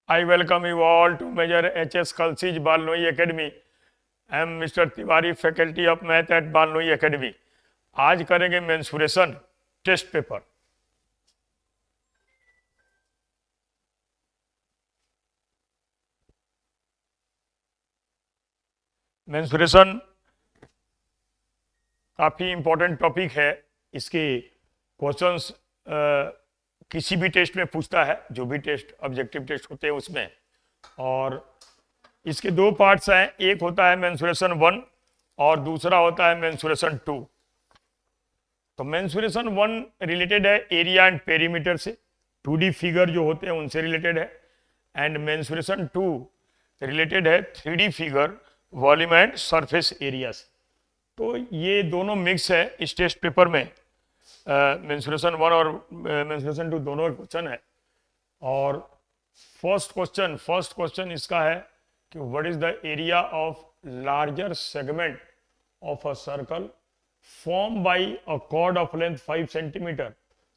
I welcome you all to Major H.S. Khalsij Balnoi Academy. I am Mr. Tiwari, faculty of math at Balnoi Academy. आज करेंगे mensuration test paper. Mensuration काफ़ी important topic है। इसके questions किसी भी test में पूछता है, जो भी टेस्ट ऑब्जेक्टिव टेस्ट होते हैं उसमें। और इसके दो पार्ट्स हैं, एक होता है मेंसुरेशन 1 और दूसरा होता है मेंसुरेशन 2। तो मेंसुरेशन 1 रिलेटेड है एरिया एंड पेरीमीटर से, 2D फिगर जो होते हैं उनसे रिलेटेड है। एंड मेंसुरेशन 2 रिलेटेड है 3D figure, volume and surface area से। तो ये दोनों मिक्स है इस टेस्ट पेपर में। मेंसुरेशन 1 और मेंसुरेशन 2 दोनों का क्वेश्चन है। और फर्स्ट क्वेश्चन इसका है कि what is the area of larger segment of a circle formed by a chord of length 5 centimeter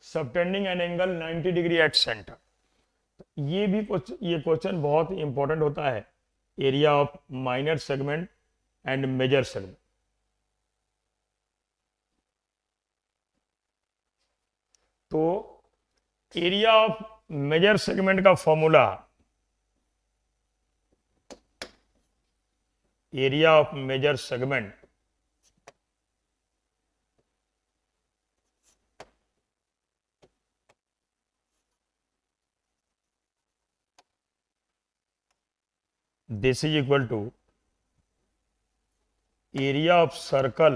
subtending an angle 90 degree at center। ये क्वेश्चन बहुत इंपॉर्टेंट होता है, area of minor segment and major segment. तो area of major segment का formula, area of major segment this is equal to area of circle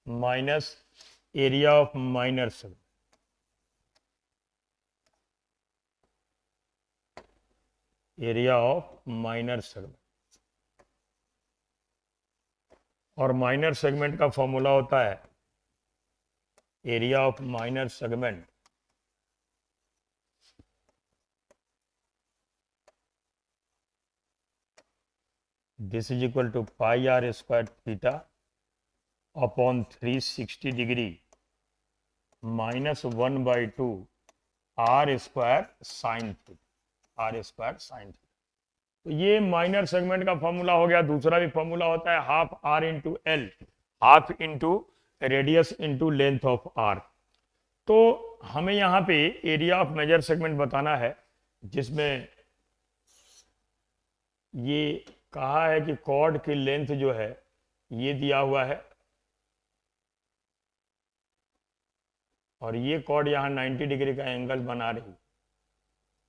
minus area of minor segment। Area of minor segment, और minor segment का formula होता है area of minor segment this is equal to pi are square theta upon 360 degree minus 1/2 r square sine theta, r square sine theta. तो ये minor segment का formula हो गया। दूसरा भी फॉर्मूला होता है half r into l, half into radius into length of r. तो हमें यहाँ पे एरिया ऑफ मेजर सेगमेंट बताना है, जिसमें ये कहा है कि कॉर्ड की लेंथ जो है ये दिया हुआ है, और ये कॉर्ड यहाँ 90 डिग्री का एंगल बना रही,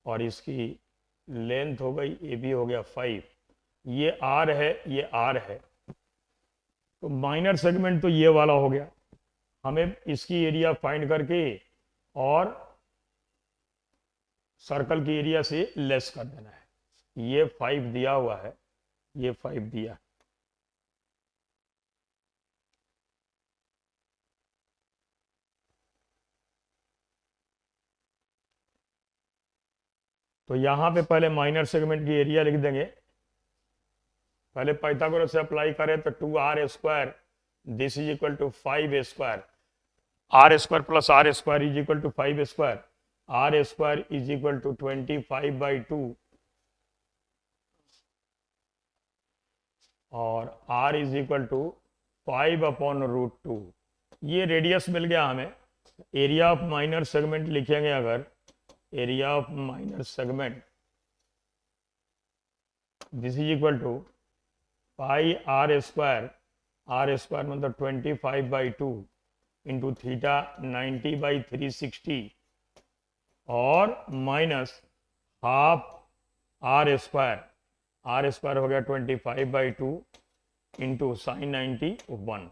और इसकी लेंथ हो गई, ए बी हो गया 5, ये आर है, ये आर है। तो माइनर सेगमेंट तो ये वाला हो गया। हमें इसकी एरिया फाइंड करके और सर्कल की एरिया से लेस कर देना है। ये 5 दिया हुआ है, ये 5 दिया। तो यहां पे पहले माइनर सेगमेंट की एरिया लिख देंगे। पहले पाइथागोरस से अप्लाई करें तो 2r square this is equal to 5 square, r square plus are square is equal to 5 square, r square is equal to 25/2 और r इज इक्वल टू 5/√2। ये रेडियस मिल गया हमें। एरिया ऑफ माइनर सेगमेंट लिखेंगे अगर, area of minor segment this is equal to pi are square मतलब 25/2 into theta 90/360 और minus half are square हो गया 25/2 इंटू साइन 91,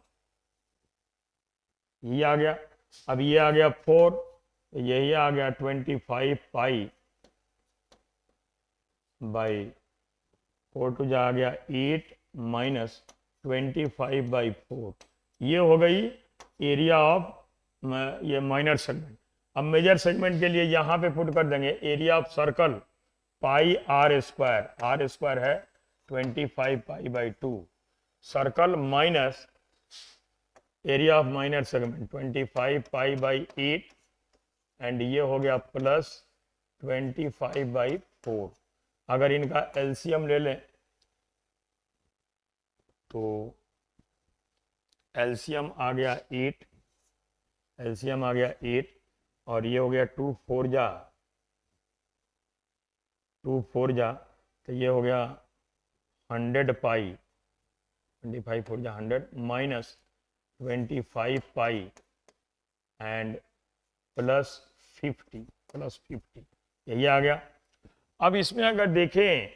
ये आ गया। अब ये आ गया 4, तो यही आ गया 25 पाई बाई 4 टू जा आ गया 8 माइनस 25/4। ये हो गई एरिया ऑफ ये माइनर सेगमेंट। अब मेजर सेगमेंट के लिए यहाँ पे पुट कर देंगे area of circle pi are square है 25 पाई/2 circle minus area of minor segment 25 पाई/8 एंड ये हो गया प्लस 25/4। अगर इनका एलसीएम ले लें तो एलसीएम आ गया 8, एलसीएम आ गया 8, और ये हो गया 2 4 जा, तो ये हो गया 100 पाई, 25 4 जा 100 माइनस 25 पाई एंड प्लस 50, यही आ गया। अब इसमें अगर देखें,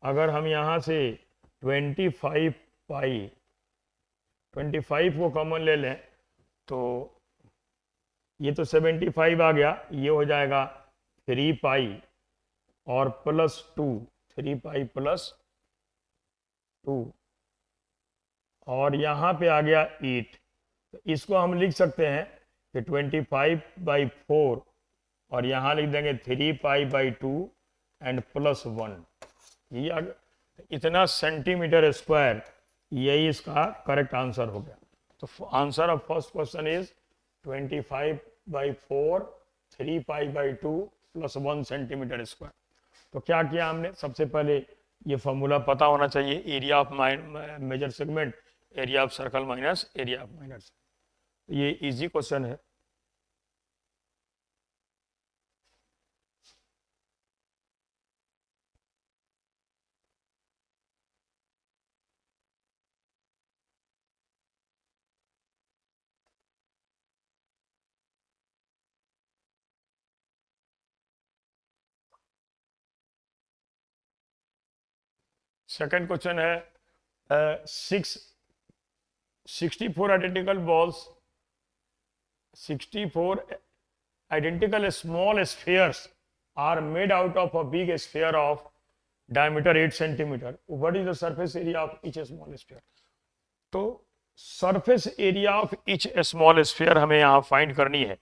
अगर हम यहाँ से 25 पाई 25 को कॉमन ले लें तो ये तो 75 आ गया, ये हो जाएगा 3 पाई और प्लस 2, 3 पाई प्लस 2, और यहाँ पे आ गया 8। तो इसको हम लिख सकते हैं कि 25/4 और यहाँ लिख देंगे 3 पाई/2 एंड प्लस 1। ये इतना सेंटीमीटर स्क्वायर, यही इसका करेक्ट आंसर हो गया। तो answer of first question is 25/4 3 पाई/2 प्लस 1 सेंटीमीटर स्क्वायर। तो क्या किया हमने, सबसे पहले ये फॉर्मूला पता होना चाहिए, area of major segment area of circle minus area of minor circle. ये इजी क्वेश्चन है। सेकंड क्वेश्चन है 64 identical balls, 64 identical small spheres are made out of a big sphere of diameter 8 centimeter. What is the surface area of each small sphere? तो surface area of each small sphere हमें यहाँ find करनी है।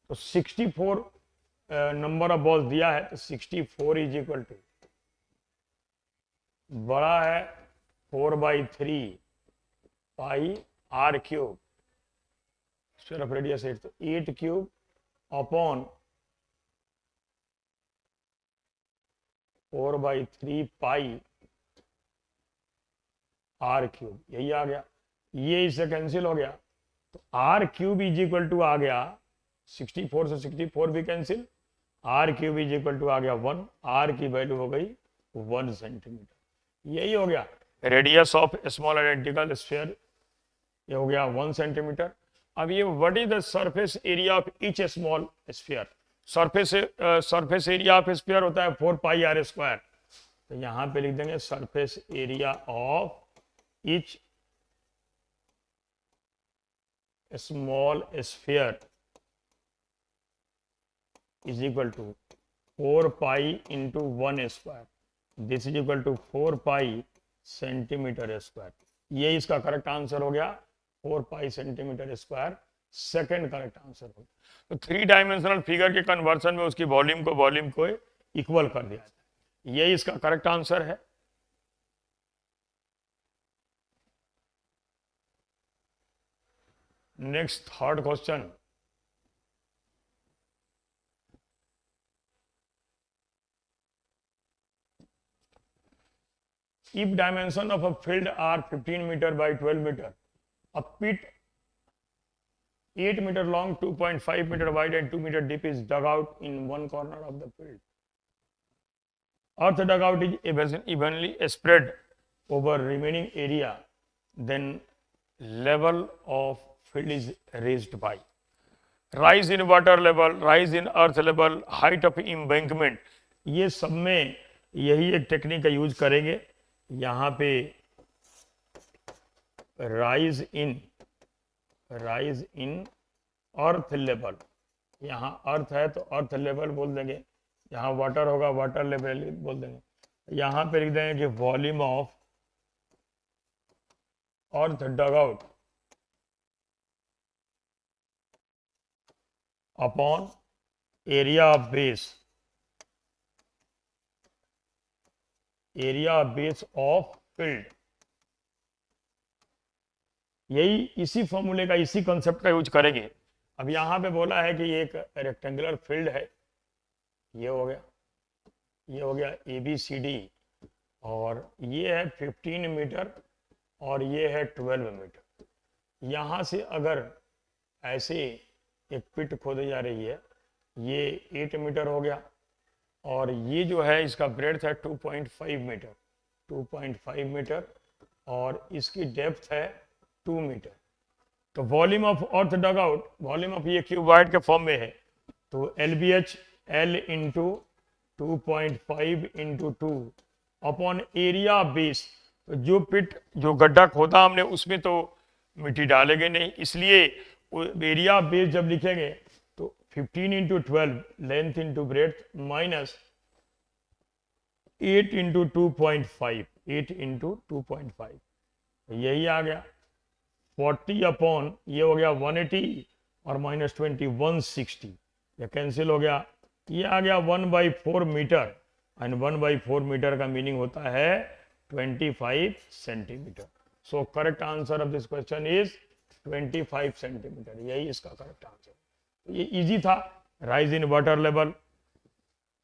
तो 64 number of balls दिया है, तो 64 is equal to, बड़ा है 4/3 pi are cube, square of radius 8, तो 8 cube upon 4/3 pi are cube, यही आ गया। ये इससे कैंसिल हो गया, तो r cube is equal to आ गया 64 से 64 भी cancel, r cube is equal to आ गया 1, आर की वैल्यू हो गई 1 सेंटीमीटर, यही हो गया radius of small identical sphere, ये हो गया 1 सेंटीमीटर। अब ये what is the surface area of each small sphere, surface area of sphere होता है 4 पाई आर स्क्वायर, तो यहां पे लिख देंगे surface area of each small sphere is equal to 4 pi into 1 square, this is equal to 4 pi centimetre square. ये इसका correct answer हो गया, 4 pi centimetre square second correct answer हो गया। तो 3 डायमेंशनल फिगर के कन्वर्सन में उसकी वॉल्यूम को इक्वल कर दिया जाए, ये इसका करेक्ट आंसर है। Next third question, if dimension of a field are 15 meter by 12 meter, a pit 8 meter long, 2.5 meter wide and 2 meter deep is dug out in one corner of the field. Earth dugout is evenly spread over remaining area, then level of field is raised by rise in water level, rise in earth level, height of embankment। ये सब में यही एक technique का use करेंगे। यहाँ पे rise in earth level, यहाँ अर्थ है तो अर्थ लेवल बोल देंगे, यहाँ वाटर होगा वाटर लेवल बोल देंगे, यहाँ पे लिख देंगे कि volume of earth dugout upon area of base of field. यही इसी फॉर्मूले का, इसी कॉन्सेप्ट का यूज करेंगे। अब यहां पे बोला है कि एक रेक्टेंगुलर फील्ड है, ये हो गया, ये हो गया ABCD, और ये है 15 मीटर और ये है 12 मीटर। यहाँ से अगर ऐसे एक पिट खोदी जा रही है, ये 8 मीटर हो गया, और ये जो है इसका ब्रेड्थ है 2.5 मीटर, 2.5 मीटर, और इसकी डेप्थ है 2 मीटर। तो volume of earth dug out, volume of ये क्यूबॉइड के फॉर्म में है, तो LBH L into 2.5 into 2 upon area base. तो जो पिट, जो गड्ढा खोदा हमने उसमें तो मिट्टी डालेंगे नहीं, इसलिए एरिया बेस जब लिखेंगे तो 15 into 12 length into breadth minus 8 into 2.5, 8 into 2.5, यही आ गया 40 अपॉन ये हो गया 180 और माइनस 20 160, ये कैंसिल हो गया, ये आ गया 1/4 मीटर, एंड 1/4 मीटर का मीनिंग होता है 25 centimetre. So correct answer of this question is 25 centimetre, यही इसका करेक्ट आंसर। ये इजी था, राइज इन वाटर लेवल,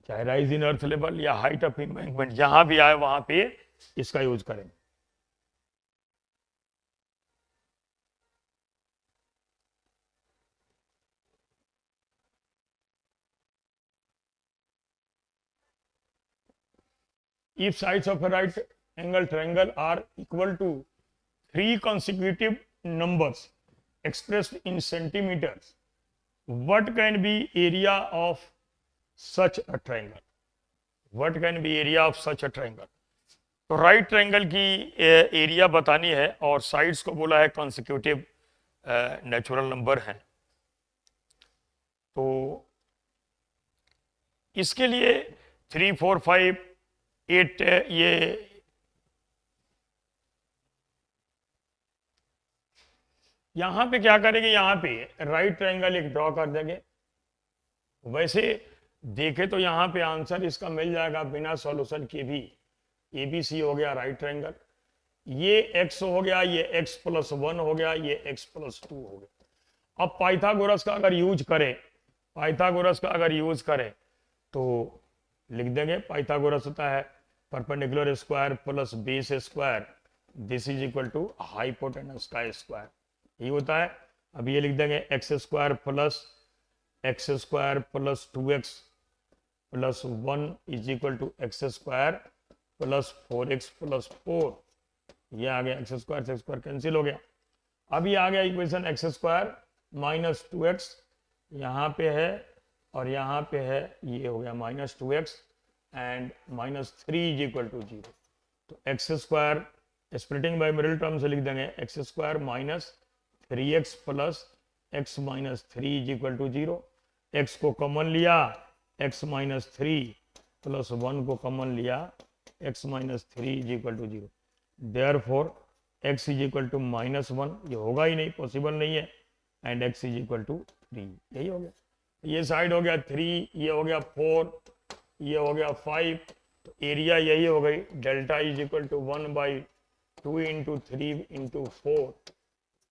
चाहे राइज इन अर्थ लेवल या हाइट ऑफ एम्बैंकमेंट, जहां भी आए वहां पे इसका यूज करें। If sides of a right angle triangle are equal to 3 consecutive numbers expressed in centimeters, what can be area of such a triangle? What can be area of such a triangle? तो right triangle की area बतानी है और sides को बोला है consecutive natural number है। तो इसके लिए 3, 4, 5, 8 ये यहां पे क्या करेंगे, यहां पे राइट ट्रायंगल एक ड्रॉ कर देंगे। वैसे देखे तो यहां पे आंसर इसका मिल जाएगा बिना सॉल्यूशन के भी, ABC हो गया राइट ट्रायंगल, ये x हो गया, ये x+1 हो गया, ये x+2 हो गया। अब पाइथागोरस का अगर यूज करें, पाइथागोरस का अगर यूज करें तो लिख देंगे, पाइथागोरस होता है perpendicular square plus base square, this is equal to hypotenuse का स्क्वायर, ये होता है। अब ये लिख देंगे x स्क्वायर प्लस x square plus 2x plus 1 is equal to x square plus 4x plus 4, ये आ गया x स्क्वायर से स्क्वायर कैंसिल हो गया। अब ये आ गया equation x square minus 2x, यहाँ पे है और यहाँ पे है, ये हो गया minus 2x and minus 3 is equal to 0। तो x square splitting by middle term से लिख देंगे x square minus 3x plus x minus 3 is equal to 0। x को कॉमन लिया, x माइनस 3 प्लस 1 को कॉमन लिया, x minus 3 is equal to 0। Therefore x is equal to -1, ये होगा ही नहीं, पॉसिबल नहीं है, and x is equal to 3, यही हो गया। ये साइड हो गया 3, ये हो गया 4, ये हो गया 5, तो एरिया यही हो गई, delta is equal to 1/2 into 3 into 4,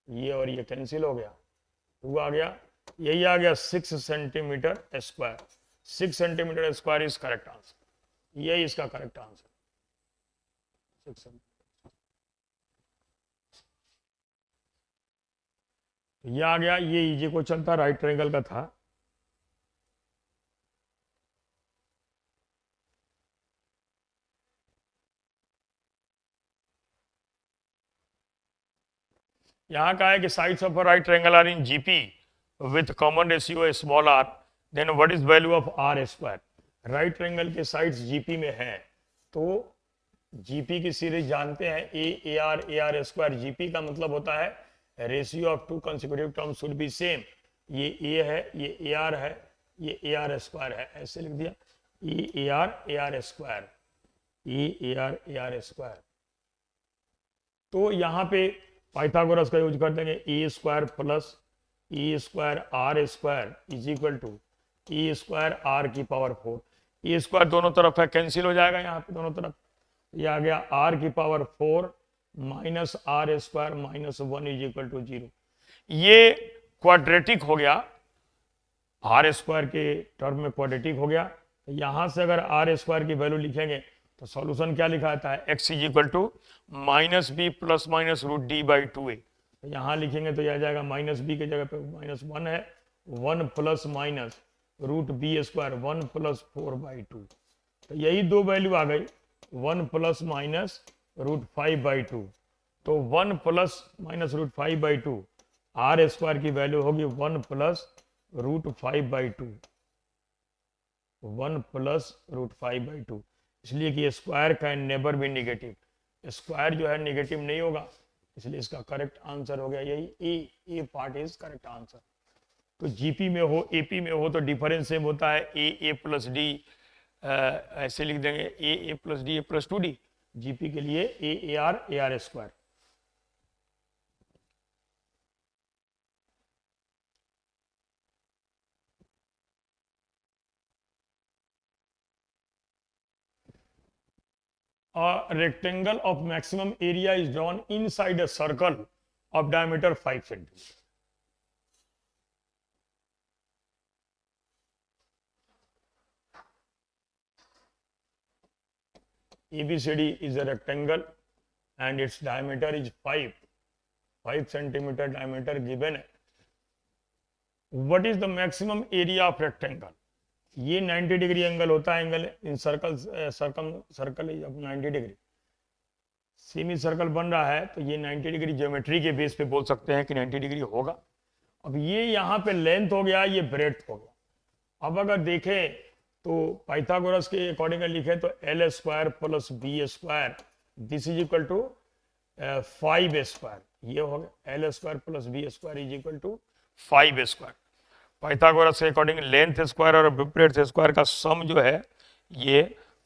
ये और ये कैंसिल हो गया, 2 आ गया, यही आ गया 6 centimetre square. 6 centimetre square is correct answer, यही इसका करेक्ट आंसर 6 सेंटीमीटर। ये आ गया, ये इजी क्वेश्चन था, राइट ट्रायंगल का था। यहाँ का है कि sides of a right triangle are in GP with common ratio small r, then what is value of r square. Right triangle के साइड्स जीपी में है, तो जीपी की सीरीज जानते हैं, ए आर स्क्वायर। जीपी का मतलब होता है ratio of 2 consecutive terms should be same. ये ए है, ये ए आर है, ये ए आर स्क्वायर है, ऐसे लिख दिया, a r square, a r square. तो यहाँ पे पाइथागोरस का यूज कर देंगे, a square plus a square r square is equal to a square r की पावर 4। ए स्क्वायर दोनों तरफ है, कैंसिल हो जाएगा यहाँ पे दोनों तरफ, ये आ गया आर की power 4 minus r square minus 1 is equal to 0। ये क्वाड्रेटिक हो गया, आर स्क्वायर के टर्म में क्वाड्रेटिक हो गया, तो यहाँ से अगर आर स्क्वायर की वैल्यू लिखेंगे तो सॉल्यूशन क्या लिखा जाता है, x is equal to minus b plus minus root d by two a. तो यहाँ लिखेंगे तो यह आ जाएगा माइनस बी की जगह पे माइनस वन है, one plus minus root b square one plus four by two. तो यही दो वैल्यू आ गई, one plus minus root five by two. तो one plus minus root five by two, r square की वैल्यू होगी one plus root five by two, one plus root five by two. इसलिए कि square can never be negative, square जो है negative नहीं होगा, इसलिए इसका करेक्ट आंसर हो गया यही ए पार्ट इज करेक्ट आंसर। तो जीपी में हो एपी में हो तो डिफरेंस सेम होता है, ए प्लस डी, ऐसे लिख देंगे a plus d a plus two d. GP के लिए a r square. A rectangle of maximum area is drawn inside a circle of diameter 5 centimeter. ABCD is a rectangle and its diameter is 5 centimeter diameter given. What is the maximum area of rectangle? ये 90 degree angle होता है, angle in circle is 90 degree. Semi circle बन रहा है तो ये 90 degree geometry के base पे बोल सकते हैं कि 90 डिग्री होगा। अब ये यहाँ पे लेंथ हो गया, ये ब्रेड्थ हो गया। अब अगर देखें तो पाइथागोरस के अकॉर्डिंग लिखे तो L square plus B square this is equal to 5 square, ये हो गया L square plus B square is equal to 5 square. Pythagoras के अकॉर्डिंग लेंथ स्क्वायर और ब्रेड्थ स्क्वायर का सम जो है ये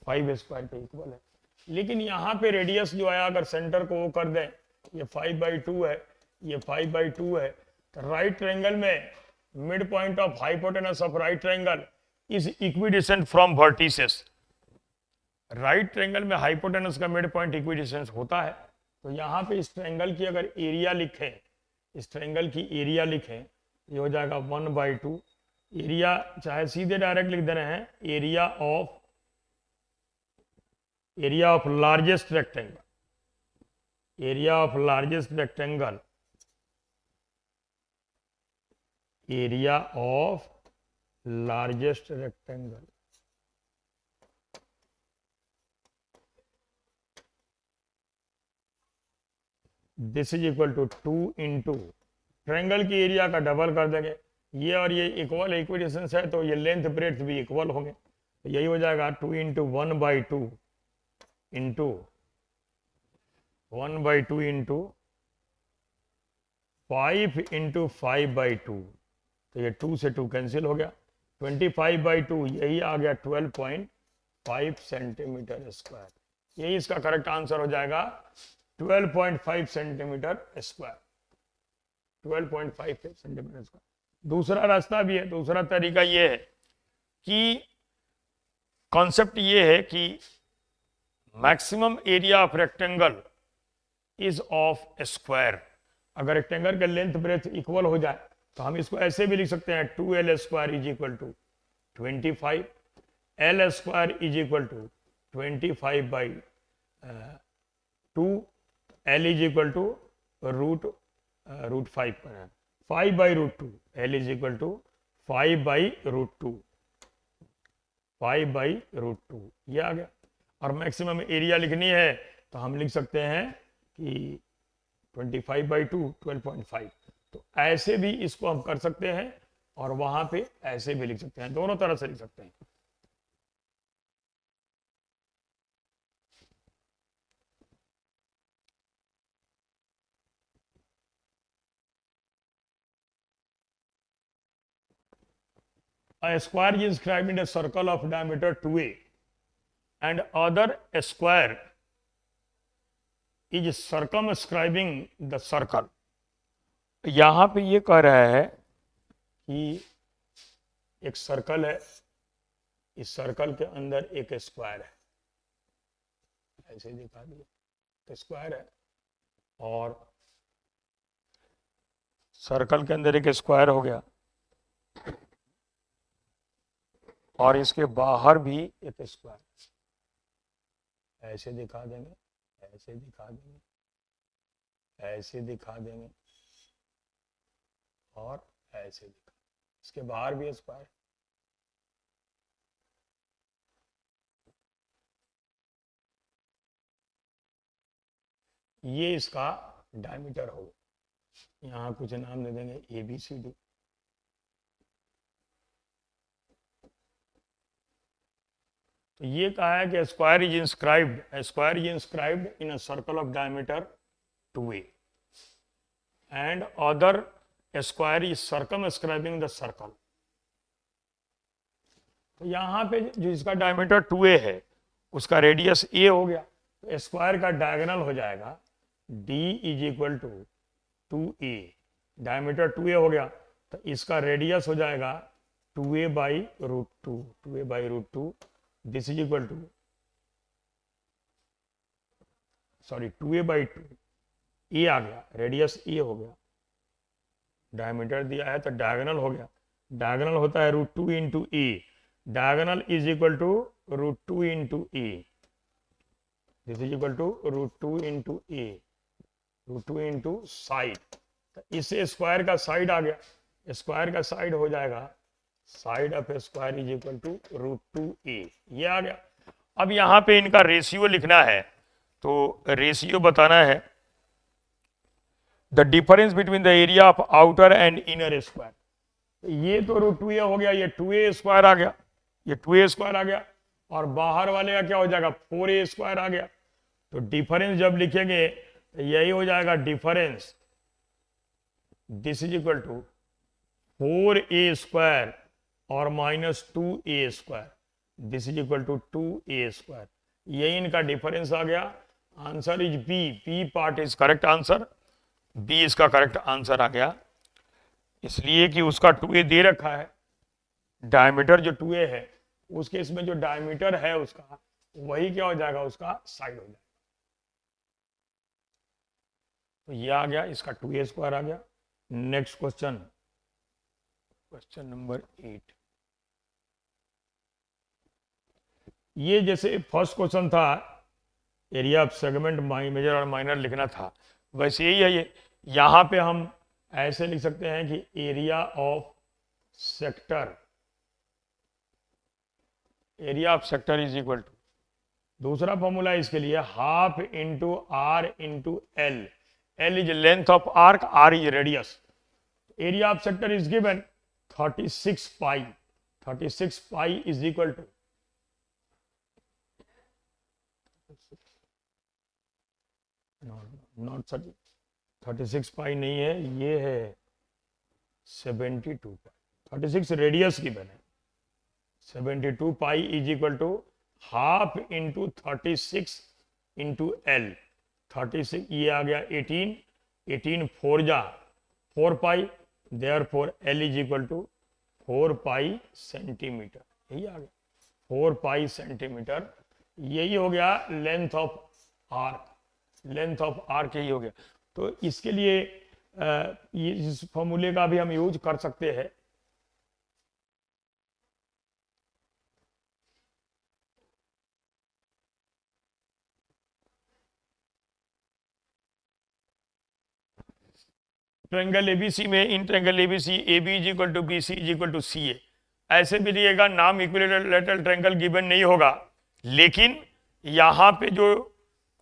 5 स्क्वायर के इक्वल है। लेकिन यहाँ पे रेडियस जो आया अगर सेंटर को वो कर दें, ये 5/2 है, ये 5/2 है, तो राइट ट्रायंगल में mid point of hypotenuse of right triangle is equidistant from vertices. Right triangle में हाइपोटेनस का मिड पॉइंट इक्विडिस्टेंट होता है। तो यहाँ पे इस ट्रायंगल की अगर एरिया लिखें, इस ट्रायंगल की एरिया लिखें, ये हो जाएगा 1/2। एरिया चाहे सीधे डायरेक्ट लिख दे रहे हैं, area of largest rectangle, area of largest rectangle, area of largest rectangle this is equal to 2 into triangle की एरिया का डबल कर देंगे, ये और ये इक्वल इक्विडिस्टेंस है तो ये लेंथ ब्रेड्थ भी इक्वल होंगे। तो यही हो जाएगा 2 इंटू 1/2 इंटू 1/2 इंटू 5 इंटू 5/2। तो ये 2 से 2 कैंसिल हो गया, 25/2 यही आ गया 12.5 सेंटीमीटर स्क्वायर। यही इसका करेक्ट आंसर हो जाएगा 12.5 सेंटीमीटर स्क्वायर, 12.5 सेंटीमीटर स्क्वायर। दूसरा रास्ता भी है, दूसरा तरीका ये है कि कॉन्सेप्ट ये है कि maximum area of rectangle is of square. अगर रेक्टेंगल का लेंथ ब्रेथ इक्वल हो जाए तो हम इसको ऐसे भी लिख सकते हैं 2l square is equal to 25, l square is equal to 25/2, l is equal to root 5 पर है, 5/√2, l इज इक्वल टू 5/√2, 5/√2 ये आ गया। और मैक्सिमम एरिया लिखनी है तो हम लिख सकते हैं कि 25/2 12.5। तो ऐसे भी इसको हम कर सकते हैं और वहां पे ऐसे भी लिख सकते हैं, दोनों तरह से लिख सकते हैं। A square is inscribed in a circle of diameter 2a and other square is circumscribing the circle। यहां पे ये कह रहा है कि एक सर्कल है, इस सर्कल के अंदर एक स्क्वायर है, ऐसे दिखा दिया तो स्क्वायर है, और सर्कल के अंदर एक स्क्वायर हो गया और इसके बाहर भी एक स्क्वायर, ऐसे दिखा देंगे, ऐसे दिखा देंगे, ऐसे दिखा देंगे और ऐसे दिखा, इसके बाहर भी स्क्वायर। ये इसका डायमीटर होगा, यहाँ कुछ नाम दे देंगे ABCD। तो ये कहा है कि square is inscribed in a circle of diameter 2a and other square is circumscribing the circle. तो यहाँ पे जो इसका डायमीटर 2a है उसका रेडियस a हो गया, तो स्क्वायर का डायगोनल हो जाएगा d is equal to 2a, diameter 2a हो गया, तो इसका रेडियस हो जाएगा 2a by root two, 2a by root two, this is equal to 2a by two, a आ गया, रेडियस ए हो गया, डायमीटर दिया है तो डायगोनल हो गया, डायगोनल होता है root two into a, diagonal is equal to root two into A, this is equal to root two into a, root two into side, तो इससे स्क्वायर का साइड आ गया, स्क्वायर का साइड हो जाएगा side of square is equal to root two a, ये आ गया। अब यहां पे इनका रेशियो लिखना है, तो रेशियो बताना है the difference between the area of outer and inner square. ये तो रूट टू ए हो गया, ये 2a स्क्वायर आ गया, ये 2a स्क्वायर आ गया, और बाहर वाले का क्या हो जाएगा 4a स्क्वायर आ गया। तो डिफरेंस जब लिखेंगे तो यही हो जाएगा difference, this is equal to 4a square और minus 2a square, this is equal to 2a square, यही इनका डिफरेंस आ गया। Answer is b part is correct answer, B इसका करेक्ट आंसर आ गया, इसलिए कि उसका 2a दे रखा है, डायमीटर जो 2a है उसके इसमें जो डायमीटर है उसका वही क्या हो जाएगा, उसका साइड हो जाएगा। तो ये आ गया, इसका 2a स्क्वायर आ गया। Next question, question number 8। ये जैसे फर्स्ट क्वेश्चन था एरिया ऑफ सेगमेंट मेजर और माइनर लिखना था, वैसे ही है ये। यहां पे हम ऐसे लिख सकते हैं कि area of sector, area of sector is equal to, दूसरा फॉर्मूला इसके लिए half into r into L, L is length of arc, r is radius, area of sector is given 36 pi, 36 pi is equal to not 36 pi नहीं है, ये है 72 पाई, 36 radius की बने, 72 pi is equal to half into 36 into l, 36 ये आ गया 18, 18 4 जा 4 pi, there four l is equal to 4 pi centimetre, यही आ गया 4 पाई सेंटीमीटर, यही हो गया length of arc, length of arc यही हो गया। तो इसके लिए ये इस फॉर्मूले का भी हम यूज कर सकते हैं। ट्रायंगल एबीसी में, in triangle ABC a b is equal to b c is equal to c a, ऐसे भी दिएगा, नाम इक्विलैटरल ट्रायंगल गिवन नहीं होगा, लेकिन यहाँ पे जो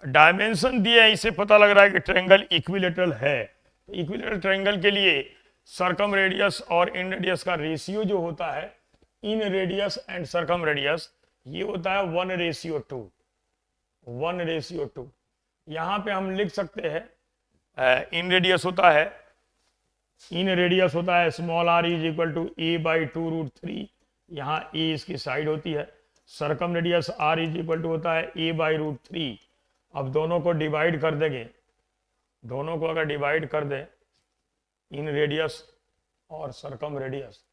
डायमेंशन दिए हैं इससे पता लग रहा है कि ट्रायंगल इक्विलैटरल है। इक्विलैटरल ट्रायंगल के लिए सर्कम रेडियस और इन रेडियस का रेशियो जो होता है, इन रेडियस एंड सर्कम रेडियस, ये होता है 1:2, 1:2। यहाँ पे हम लिख सकते हैं इन रेडियस होता है, इन रेडियस होता है small r is equal to a by 2√3, यहाँ a इसकी साइड होती है, circumradius r is equal to होता है a बाई √3। अब दोनों को डिवाइड कर देंगे, दोनों को अगर डिवाइड कर दें इन रेडियस और सर्कम रेडियस,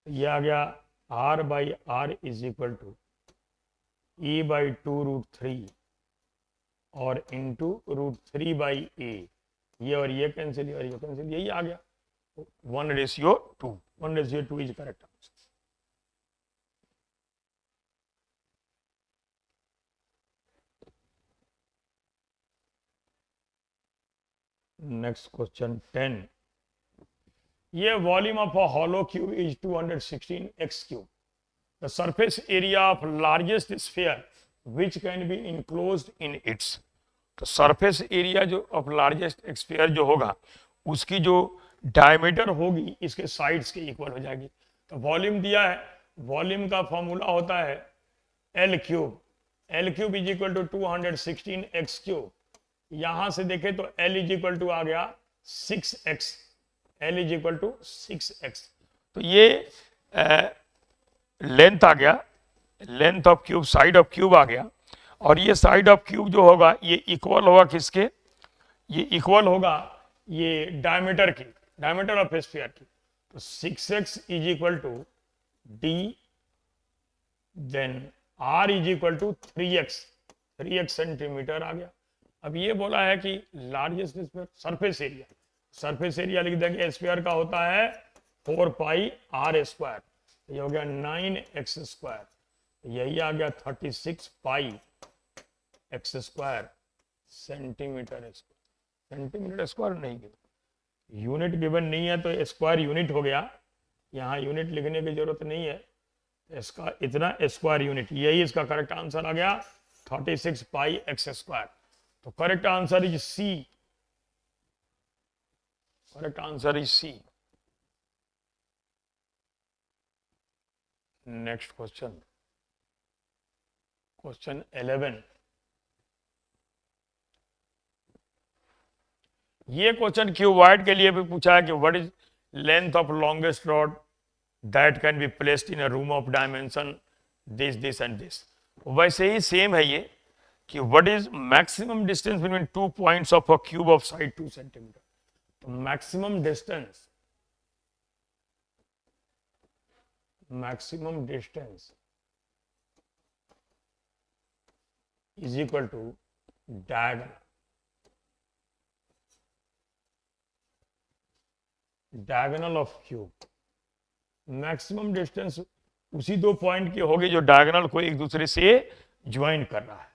ये आ गया r by r is equal to a by 2√3 और इंटू √3 बाई ए, ये और ये कैंसिल, और ये कैंसिल, यही आ गया। 1:2. 1:2 is correct answer. Next question 10. ये volume of a hollow cube is 216 x cube. The surface area of largest sphere which can be enclosed in its. तो सरफेस एरिया जो ऑफ लार्जेस्ट स्फीयर जो होगा उसकी जो डायमीटर होगी इसके sides के इक्वल हो जाएगी। तो वॉल्यूम दिया है, वॉल्यूम का फॉर्मूला होता है L cube. L cube is equal to 216 X cube. यहां से देखे तो एल इज इक्वल टू आ गया 6x। L is equal to 6x। तो ये लेंथ आ गया, length of cube, side of cube आ गया। और ये साइड ऑफ क्यूब जो होगा ये इक्वल होगा किसके, ये इक्वल होगा ये डायमीटर की, डायमीटर ऑफ स्फीयर की। तो 6x is equal to D, then r is equal to 3x centimetre आ गया। अब ये बोला है कि largest sphere surface area, surface area लिख देंगे स्फीयर का होता है 4 पाई r स्क्वायर। ये हो गया 9x स्क्वायर। यही आ गया 36 pi x square centimetre square. Centimetre square नहीं गिवन, यूनिट गिवन नहीं है तो स्क्वायर यूनिट हो गया। यहाँ यूनिट लिखने की जरूरत नहीं है, इसका इतना स्क्वायर यूनिट, यही इसका करेक्ट आंसर आ गया 36 पाई x स्क्वायर। तो correct answer is C, correct answer is C. Next question, question 11। ये क्वेश्चन क्यूबॉइड के लिए भी पूछा है कि what is length of longest rod that can be placed in a room of dimension this and this. वैसे ही same है ये कि what is maximum distance between 2 points of a cube of side 2 centimetre. तो maximum distance, maximum distance is equal to diagonal, diagonal of cube. Maximum distance उसी 2 point की होगी जो डायगोनल को एक दूसरे से ज्वाइन कर रहा है।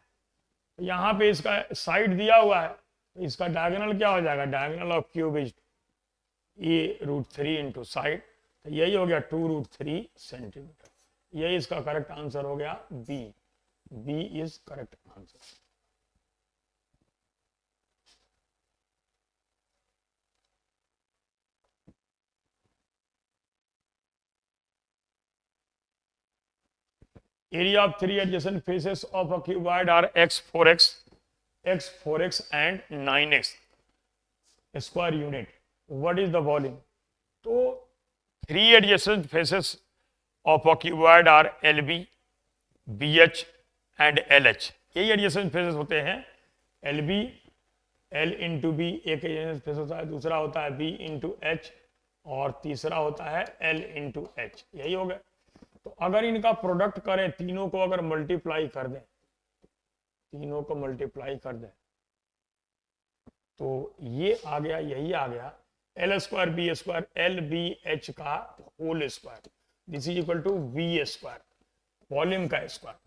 यहां पे इसका साइड दिया हुआ है, तो इसका डायगोनल क्या हो जाएगा, diagonal of cube is a√3 into side. तो यही हो गया 2√3 सेंटीमीटर। यही इसका करेक्ट आंसर हो गया B. B is correct answer. Area of 3 adjacent faces of a cuboid are x, 4x, x, 4x and 9x square unit. What is the volume? तो 3 adjacent faces of a cuboid are LB, BH and LH. यही adjacent faces होते हैं। LB, L into B एक adjacent face होता है, दूसरा होता है B into H और तीसरा होता है L into H। यही हो गया। तो अगर इनका प्रोडक्ट करें, तीनों को अगर मल्टीप्लाई कर दें, तीनों को मल्टीप्लाई कर दें तो ये आ गया, यही आ गया L square B square, L B H का whole square, this is equal to V square, volume का स्क्वायर।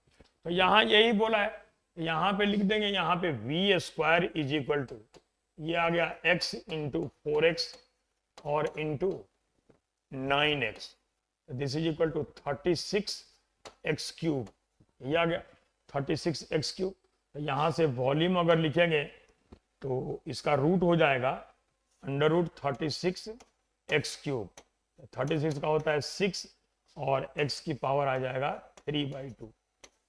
तो यहां यही बोला है, यहां पे लिख देंगे, यहां पे V square is equal to ये आ गया x इंटू 4x और into 9x, this is equal to 36x cube. ये आ गया 36x क्यूब। तो यहां से वॉल्यूम अगर लिखेंगे तो इसका रूट हो जाएगा √36x क्यूब। 36 का होता है 6 और x की पावर आ जाएगा 3/2।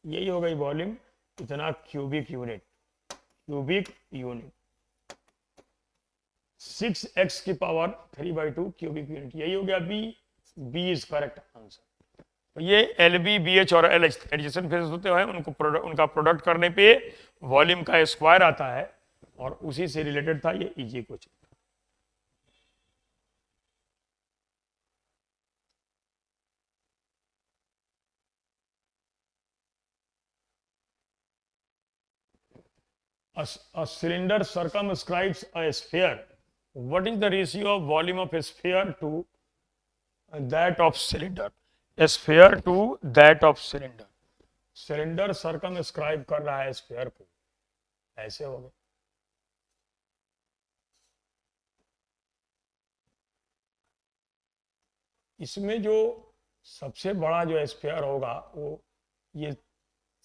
यही हो गई वॉल्यूम, इतना cubic unit, cubic unit 6x की पावर 3/2 क्यूबिक यूनिट। यही हो गया बी इज करेक्ट आंसर। तो ये एल बी बी एच और एल एच एडजेसेंट फेसेस होते हैं, उनका प्रोडक्ट करने पे वॉल्यूम का स्क्वायर आता है और उसी से रिलेटेड था ये easy question. A cylinder circumscribes a sphere what is the ratio of volume of a sphere to that of cylinder? A sphere to that of cylinder. Cylinder circumscribe कर रहा है स्फीयर को, ऐसे हो गए। इसमें जो सबसे बड़ा जो स्फीयर होगा वो ये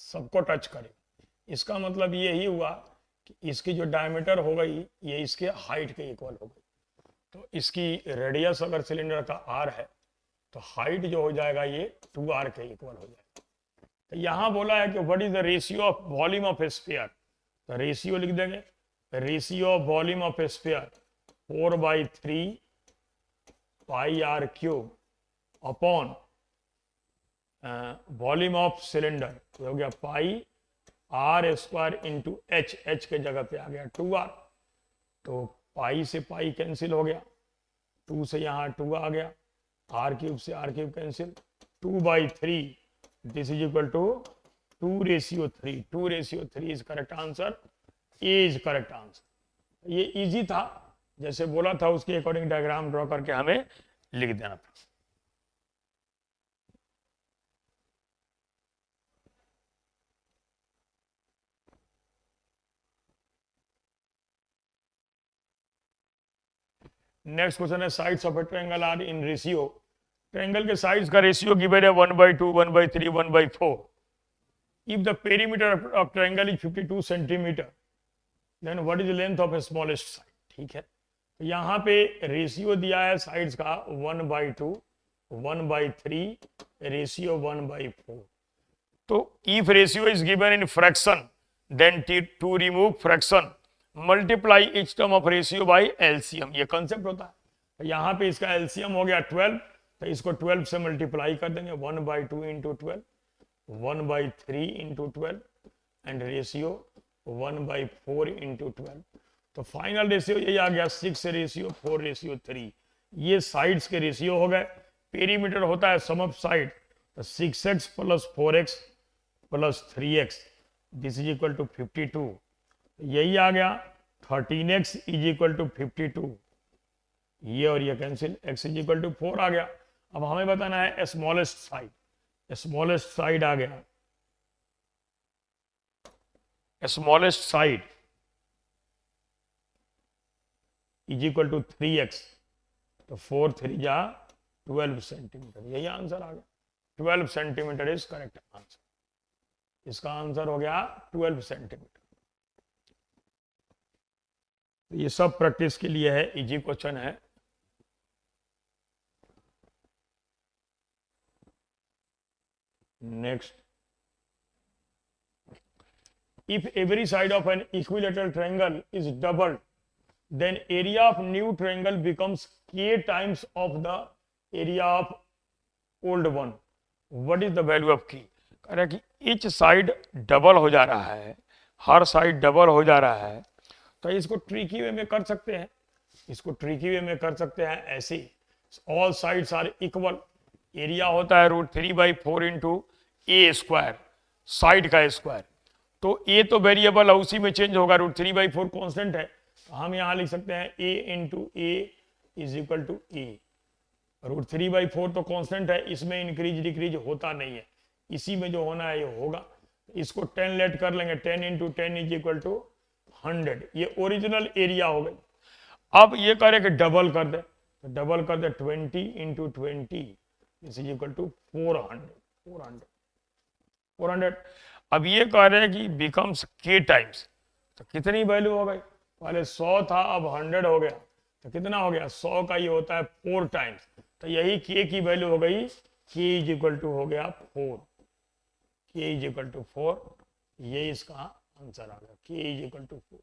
सबको टच करे। इसका मतलब ये ही हुआ कि इसकी जो डायमीटर हो गई ये इसके हाइट के इक्वल हो गई। तो इसकी रेडियस अगर सिलेंडर का आर है तो हाइट जो हो जाएगा ये 2r के इक्वल हो जाएगा। तो यहाँ बोला है कि what is the ratio of volume of a sphere, तो रेशियो लिख देंगे, ratio of volume of a sphere 4/3 pi are cube upon volume of cylinder, हो गया pi are square into H, H के जगह पे आ गया 2r। तो पाई से पाई कैंसिल हो गया, 2 से यहाँ 2 आ गया, आर क्यूब से r cube cancel, 2/3 this is equal to 2:3। 2:3 is correct answer, A is correct answer. ये इजी था, जैसे बोला था उसके अकॉर्डिंग डायग्राम ड्रॉ करके हमें लिख देना था। नेक्स्ट क्वेश्चन है sides of a triangle are in ratio. Triangle के साइड्स का रेशियो गिवन है 1/2, 1/3, 1/4। If the perimeter of triangle is 52 centimetre then what is the length of a smallest side. ठीक है, तो यहाँ पे रेशियो दिया है साइड्स का 1/2, 1/3, रेशियो 1/4। तो if ratio is given in fraction then to remove fraction multiply each term of ratio by LCM, ये कंसेप्ट होता है। यहाँ पे इसका एलसीएम हो गया 12, तो इसको 12 से मल्टीप्लाई कर देंगे, 1/2 into 12, 1/3 into 12 and ratio 1/4 into 12। तो फाइनल रेशियो यही आ गया 6:4:3। ये साइड्स के रेशियो हो गए। पेरीमीटर होता है सम ऑफ साइड, तो 6x plus 4x plus 3x this is equal to 52। यही आ गया 13x इज इक्वल टू 52, ये और ये cancel, x is equal to 4 आ गया। अब हमें बताना है स्मॉलेस्ट साइड, स्मॉलेस्ट साइड आ गया, smallest side is equal to 3x, तो 4 3 जा 12 सेंटीमीटर, यही आंसर आ गया। 12 सेंटीमीटर इज करेक्ट आंसर। इसका आंसर हो गया 12 सेंटीमीटर। ये सब प्रैक्टिस के लिए है, इजी क्वेश्चन है। Next, if every side of an equilateral triangle is doubled then area of new triangle becomes k times of the area of old one, what is the value of k। कह रहा है कि each side double हो जा रहा है, हर side double हो जा रहा है, तो इसको ट्रिकी वे में कर सकते हैं, इसको ट्रिकी वे में कर सकते हैं ऐसे, all sides are equal, area होता है √3/4 इंटू ए स्क्वायर, साइड का स्क्वायर। तो ए तो वेरिएबल है, उसी में चेंज होगा, √3/4 कांस्टेंट है, तो हम यहाँ लिख सकते हैं A into A is equal to A. √3/4 तो कांस्टेंट है, इसमें इंक्रीज डिक्रीज होता नहीं है, इसी में जो होना है ये होगा। इसको 10 लेट कर लेंगे, 10 इंटू 10 इज इक्वल टू 100, ये ओरिजिनल एरिया हो गई। अब ये करे कि डबल कर दे, तो डबल कर दे 20 इंटू 20 इज इक्वल टू 400। अब ये कह रहे हैं कि बिकम्स k टाइम्स, तो कितनी वैल्यू हो गई, पहले 100 था अब 100 हो गया, तो कितना हो गया 100 का ये होता है 4 टाइम्स, तो यही k की वैल्यू हो गई, k इज इक्वल टू हो गया 4, k इज इक्वल टू 4, ये इसका आंसर आ गया, k is equal to 4।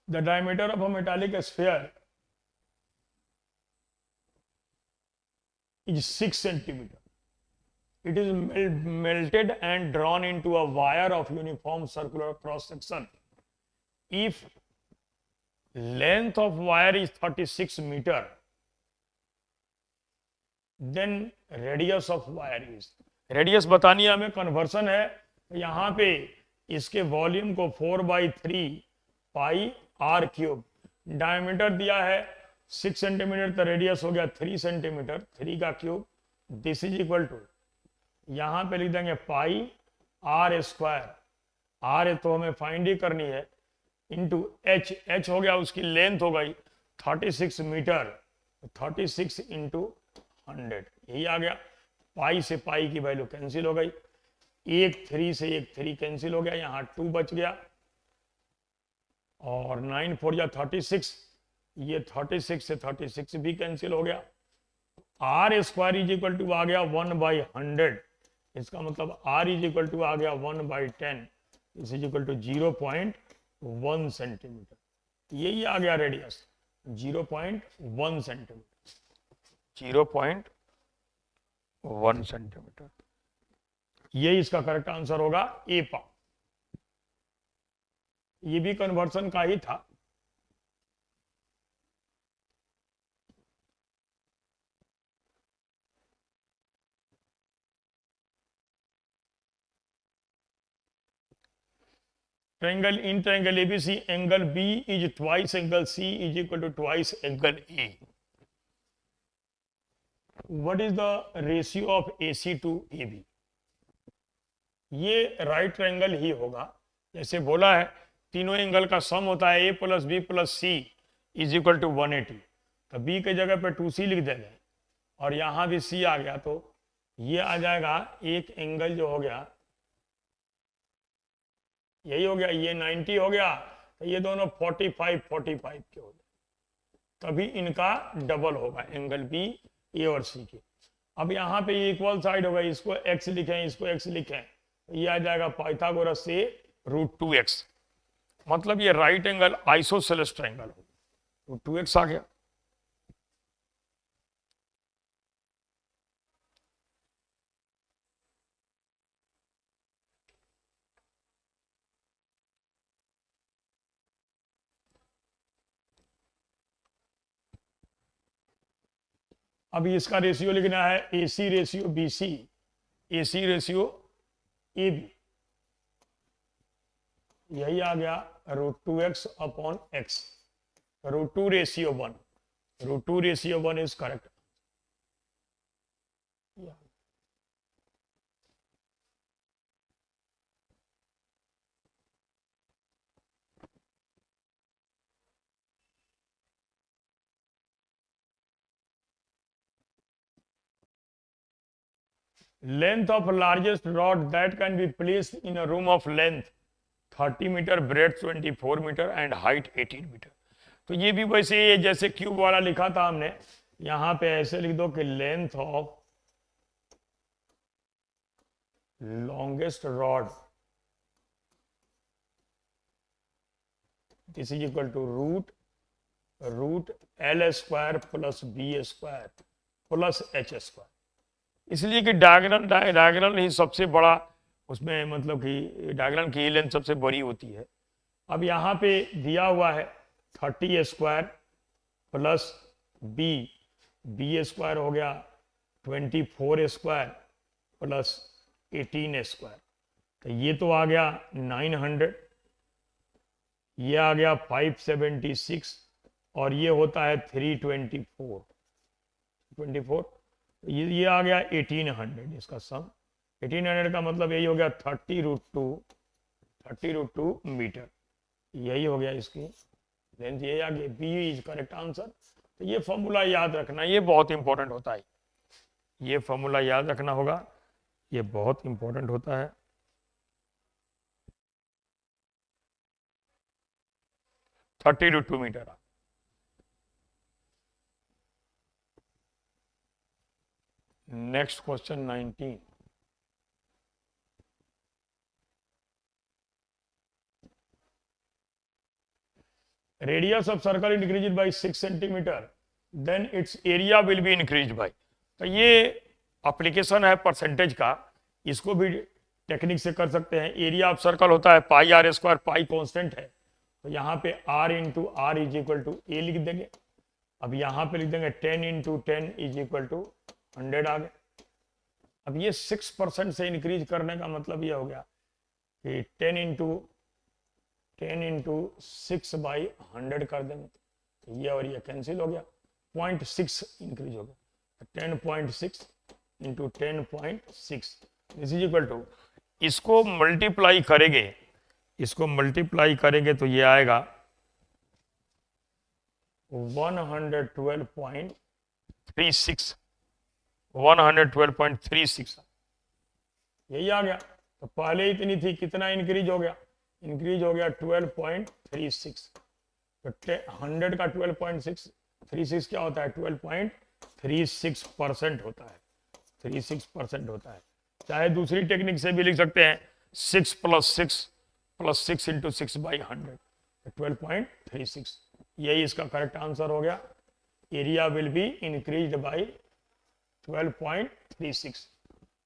The diameter of a metallic sphere is 6 centimeter. It is melted and drawn into a wire of uniform circular cross section. If length of wire is 36 meter, then radius of wire is, radius बतानी है हमें, conversion है यहाँ पे इसके volume को 4/3 pi are cube, diameter दिया है 6 सेंटीमीटर, तो रेडियस हो गया 3 सेंटीमीटर, 3 का cube, this is equal to, यहाँ पे लिख देंगे पाई आर स्क्वायर, आर तो हमें फाइंड ही करनी है, इंटू एच, एच हो गया उसकी लेंथ हो गई 36 मीटर, 36 इंटू 100, यही आ गया। पाई से पाई की वैल्यू कैंसिल हो गई, एक 3 से एक 3 कैंसिल हो गया, यहाँ 2 बच गया, और 9 4 या 36, ये 36 से 36 भी कैंसिल हो गया। Are square is equal to आ गया 1/100, इसका मतलब आर इज इक्वल टू आ गया 1/10, इज इक्वल टू 0.1 सेंटीमीटर, यही आ गया रेडियस 0.1 सेंटीमीटर, 0.1 सेंटीमीटर, यही इसका करेक्ट आंसर होगा ए पा। ये भी कन्वर्सन का ही था। Triangle, in triangle ABC angle B is twice angle C is equal to twice angle A. What is the ratio of AC to AB? ये राइट ट्रायंगल ही होगा, जैसे बोला है तीनों एंगल का सम होता है A plus B plus C is equal to 180, तो बी के जगह पे 2c लिख देंगे, और यहां भी c आ गया, तो ये आ जाएगा एक एंगल जो हो गया, यही हो गया, ये 90 हो गया, तो ये दोनों 45 45 के हो गए, तभी इनका डबल होगा एंगल बी ए और सी के। अब यहाँ पे इक्वल साइड होगा, इसको x लिखें, इसको x लिखें, ये आ जाएगा पाइथागोरस से √2x, मतलब ये राइट एंगल आइसोसेलेस ट्रायंगल हो, √2x आ गया। अभी इसका रेशियो लिखना है AC ratio BC, AC ratio AB, यही आ गया √2x upon x, √2 ratio 1, √2 ratio 1 is correct. Length of largest rod that can be placed in a room of length 30 metre, breadth 24 metre and height 18 metre. तो ये भी वैसे ही जैसे cube वाला लिखा था हमने, यहां पे ऐसे लिख दो कि length of longest rod this is equal to root L square plus B square plus H square, इसलिए कि डायगोनल ही सबसे बड़ा उसमें, मतलब कि डायगोनल की लेंथ सबसे बड़ी होती है। अब यहाँ पे दिया हुआ है 30 स्क्वायर प्लस बी स्क्वायर हो गया 24 स्क्वायर प्लस 18 स्क्वायर, तो ये तो आ गया 900, ये आ गया 576, और ये होता है 324, ये आ गया 1800, इसका सम 1800 का मतलब यही हो गया 30√2 मीटर, यही हो गया इसकी लेंथ, यही आ गया, बी इज करेक्ट आंसर। तो ये फॉर्मूला याद रखना, ये बहुत इंपॉर्टेंट होता है, ये फॉर्मूला याद रखना होगा, ये बहुत इंपॉर्टेंट होता है। (30√2 metre. Next question 19। Radius of circle increase by 6 centimetre, then its area will be increase by. तो ये एप्लीकेशन है परसेंटेज का, इसको भी टेक्निक से कर सकते हैं। एरिया ऑफ सर्कल होता है pi are square, pi constant है, तो यहाँ पे r into R is equal to A लिख देंगे। अब यहाँ पे लिख देंगे 10 इंटू 10 इज इक्वल टू 100 आ गए। अब ये 6% से इंक्रीज करने का मतलब ये हो गया कि 10 इंटू 6/100 कर देंगे, तो ये और ये कैंसिल हो गया, 0.6 इंक्रीज हो गया। 10.6 into 10.6 this is equal to, इसको मल्टीप्लाई करेंगे तो ये आएगा 112.36, 112.36 यही आ गया। तो पहले इतनी थी, कितना इंक्रीज हो गया? इंक्रीज हो गया 12.36। तो 100 का 12.36 क्या होता है? 12.36% होता है, 36% होता है। चाहे दूसरी टेक्निक से भी लिख सकते हैं, 6 + 6 इंटू 6/100, 12.36। यही इसका करेक्ट आंसर हो गया। Area will be increase by 12.36।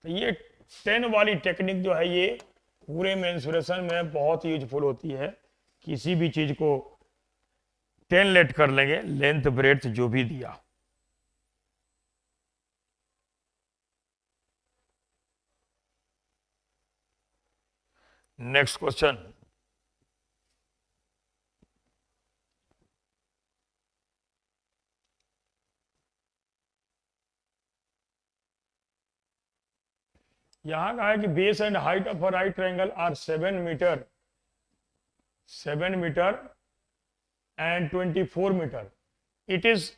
तो ये 10 वाली टेक्निक जो है ये पूरे मेंसुरेशन में बहुत यूजफुल होती है। किसी भी चीज को 10 लेट कर लेंगे, लेंथ ब्रेड्थ जो भी दिया। नेक्स्ट क्वेश्चन, यहां कहा है कि base and height of a right triangle are 7 metre and 24 metre. It is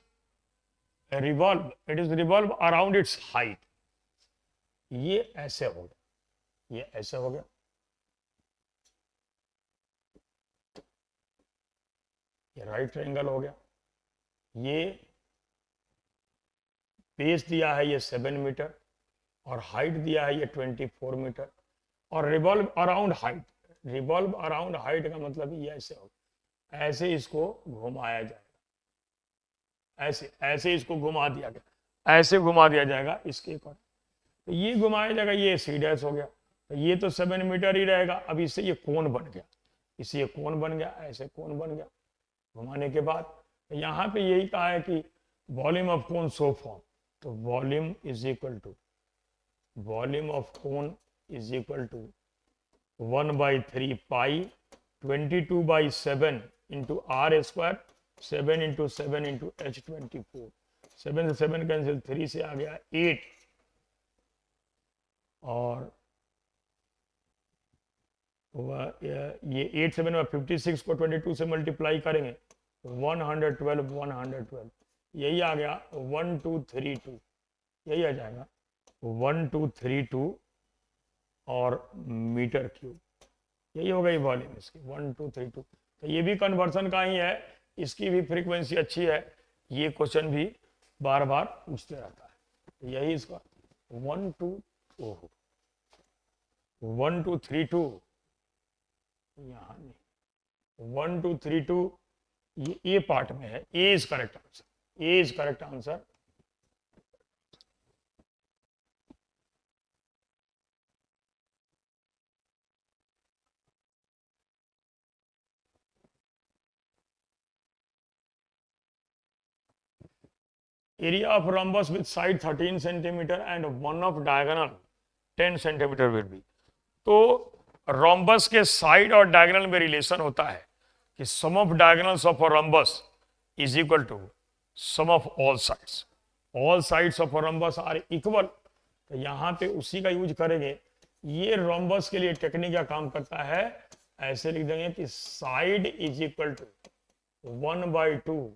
revolve around its height. ये ऐसे हो गया, ये ऐसे हो गया, ये राइट ट्रायंगल हो गया। ये बेस दिया है ये 7 मीटर और हाइट दिया है ये 24 मीटर। और रिवॉल्व अराउंड हाइट का मतलब ये ऐसे होगा, ऐसे इसको घुमाया जाएगा, ऐसे ऐसे इसको घुमा दिया गया, ऐसे घुमा दिया जाएगा इसके ऊपर। तो ये घुमाया जाएगा, ये सी डैश हो गया। तो ये तो 7 मीटर ही रहेगा। अब इससे ये कोण बन गया, इससे ये कोण बन गया, ऐसे कोण बन गया घुमाने के बाद। तो यहाँ पे यही कहा है कि volume of cone so form. तो volume is equal to 1/3 pi 22/7 into r², 7 into 7 into h24। 7 से 7 कैंसिल, 3 से आ गया 8, और ये 8 7 में 56 को 22 से मल्टीप्लाई करेंगे, 112 यही आ गया 1232, यही आ जाएगा 1232 और मीटर क्यूब। यही हो गई वॉल्यूम इसकी 1232। तो ये भी कन्वर्सन का ही है, इसकी भी फ्रीक्वेंसी अच्छी है। ये क्वेश्चन भी बार बार पूछते रहता है। तो यही इसका 1232 यहाँ नहीं, 1232 ये पार्ट में है। A is correct answer, A is correct answer. Area of rhombus with side 13 centimeter and one of diagonal 10 centimeter will be। तो रोम्बस के साइड और डायगोनल में रिलेशन होता है कि sum of diagonals of a rhombus is equal to sum of all sides. All sides of a rhombus are equal. तो यहाँ पे उसी का यूज करेंगे। ये रोम्बस के लिए टेक्निक क्या काम करता है, ऐसे लिख देंगे कि side is equal to 1/2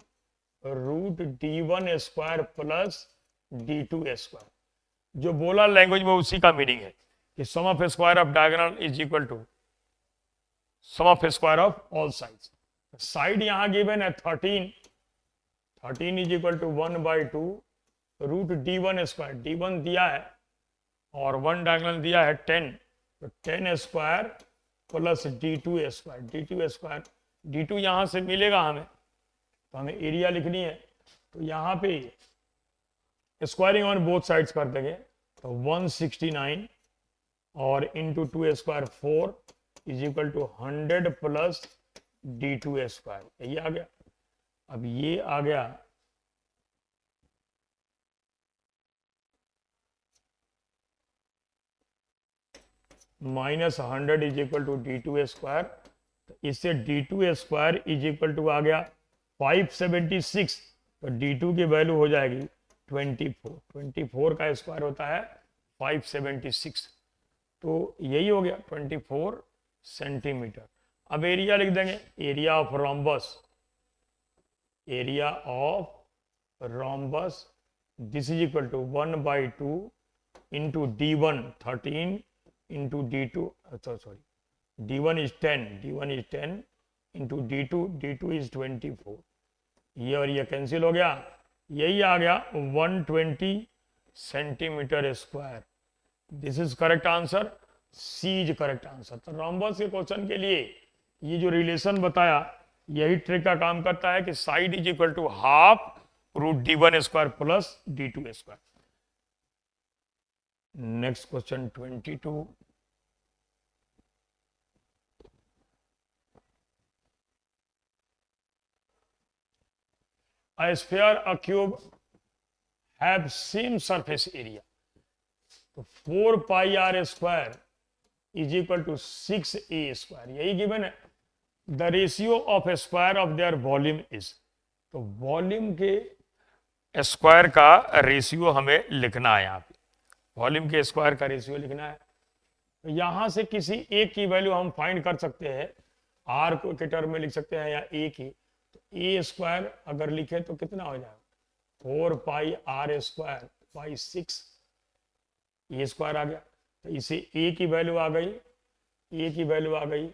√d1² plus d2²। जो बोला लैंग्वेज में उसी का मीनिंग है कि sum of square of diagonal is equal to sum of square of all sides. Side यहां गिवन है 13 is equal to 1/2 √d1²। d1 दिया है और 1 डायगोनल दिया है 10, तो 10² प्लस d2²। d2 यहां से मिलेगा हमें, तो हमें एरिया लिखनी है। तो यहाँ पे स्क्वायरिंग ऑन बोथ साइड्स कर देंगे, तो 169 और into 2² 4 is equal to 100 plus d2²। यही आ गया। अब ये आ गया -100 is equal to d2 square. तो इससे d2 square is equal to आ गया 576। तो d2 की वैल्यू हो जाएगी 24। 24 का स्क्वायर होता है 576। तो यही हो गया 24 सेंटीमीटर। अब एरिया लिख देंगे, area of rhombus, area of rhombus this is equal to 1/2 into d1 13 into d2 sorry d1 is 10 into d2 is 24। ये और ये कैंसिल हो गया, यही आ गया 120 centimetre square. This is correct answer, C is correct answer. तो rhombus के क्वेश्चन के लिए ये जो रिलेशन बताया यही ट्रिक का काम करता है कि side is equal to half root d1 square plus d2 square. Next question 22। A sphere, a cube have same surface area. तो 4 pi r square is equal to 6a square, यही given है। The ratio of square of their volume is, तो volume के square का ratio हमें लिखना है। यहाँ पे वॉल्यूम के स्क्वायर का रेशियो लिखना है। तो यहां से किसी एक की वैल्यू हम फाइंड कर सकते हैं, आर को के टर्म में लिख सकते हैं या ए की। तो ए स्क्वायर अगर लिखे तो कितना हो जाएगा 4 pi are square by 6, A square आ गया। तो इसे ए की वैल्यू आ गई, ए की वैल्यू आ गई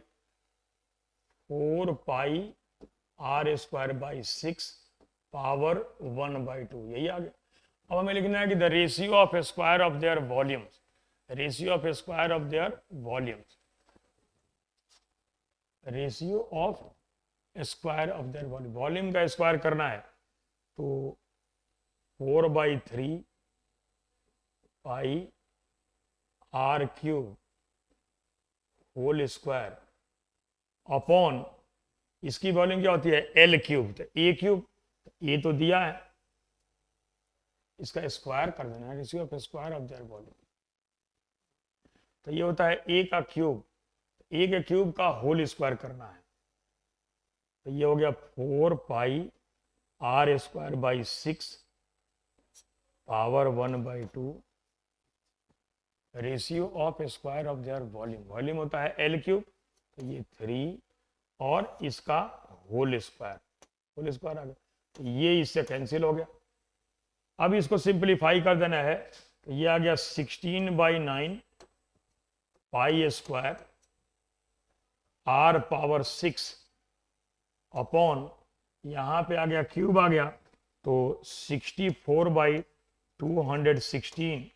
4 pi are square by 6 power 1/2, यही आ गया। अब हमें लिखना है कि the ratio of square of their volumes, ratio of square of their volumes, ratio of square of their volume, volume का स्क्वायर करना है। तो 4/3 pi are cube whole square upon, इसकी वॉल्यूम क्या होती है एल क्यूब। तो ए क्यूब, ए तो दिया है, इसका स्क्वायर कर देना है, ratio of square of their volume. तो ये होता है ए का क्यूब, ए के क्यूब का होल स्क्वायर करना है। तो ये हो गया 4 pi are square by 6 power 1/2 ratio of square of their volume, volume होता है एल क्यूब। तो ये 3 और इसका होल स्क्वायर, होल स्क्वायर आ गया। तो ये इससे कैंसिल हो गया। अब इसको सिंप्लीफाई कर देना है। तो ये आ गया 16/9 pi square r power 6 upon, यहाँ पे आ गया क्यूब आ गया, तो 64/216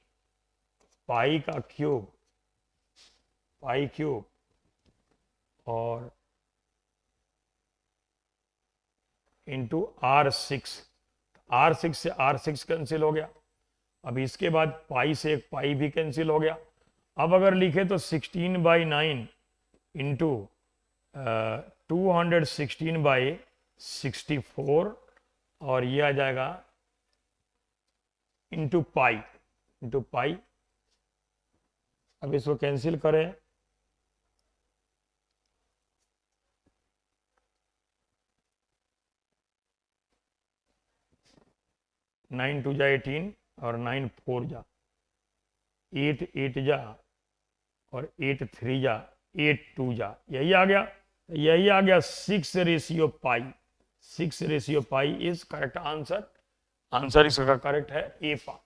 पाई का क्यूब, पाई क्यूब और इंटू R6। R6 से R6 कैंसिल हो गया। अब इसके बाद पाई से एक पाई भी कैंसिल हो गया। अब अगर लिखे तो 16/9 इंटू 216/64 और ये आ जाएगा इंटू पाई, इंटू पाई। अब इसको कैंसिल करें, नाइन 2 जा 18 और 9 4 जा 8 8 जा और 8 3 जा 8 2 जा, यही आ गया। यही आ गया 6/पाई। 6/पाई इज करेक्ट आंसर। आंसर इसका करेक्ट है A part,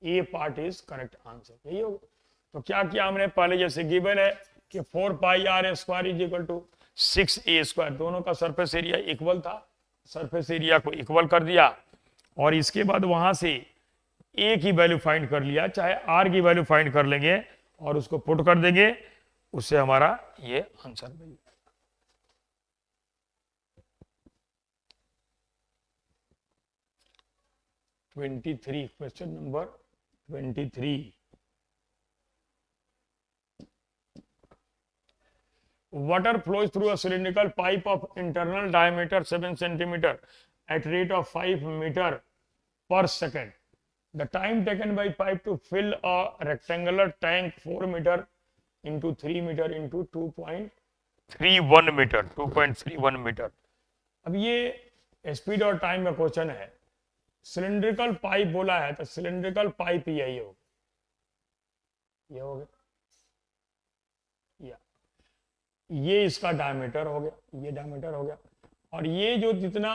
A part is correct answer, यही होगा। तो क्या किया हमने, पहले जैसे गिवन है कि 4 pi are square is equal to 6a square, दोनों का सरफेस एरिया इक्वल था, सरफेस एरिया को इक्वल कर दिया और इसके बाद वहां से a की वैल्यू फाइंड कर लिया, चाहे r की वैल्यू फाइंड कर लेंगे और उसको पुट कर देंगे, उससे हमारा ये आंसर मिल। Question number 23। Water flows through a cylindrical pipe of internal diameter 7 centimeter at rate of 5 meter per second. The time taken by pipe to fill a rectangular tank 4 meter into 3 metre into 2.31 metre, 2.31 metre. अब ये speed और time का question है, cylindrical pipe बोला है तो cylindrical pipe यही हो, ये हो गया, ये इसका डायमीटर हो गया, ये डायमीटर हो गया। और ये जो जितना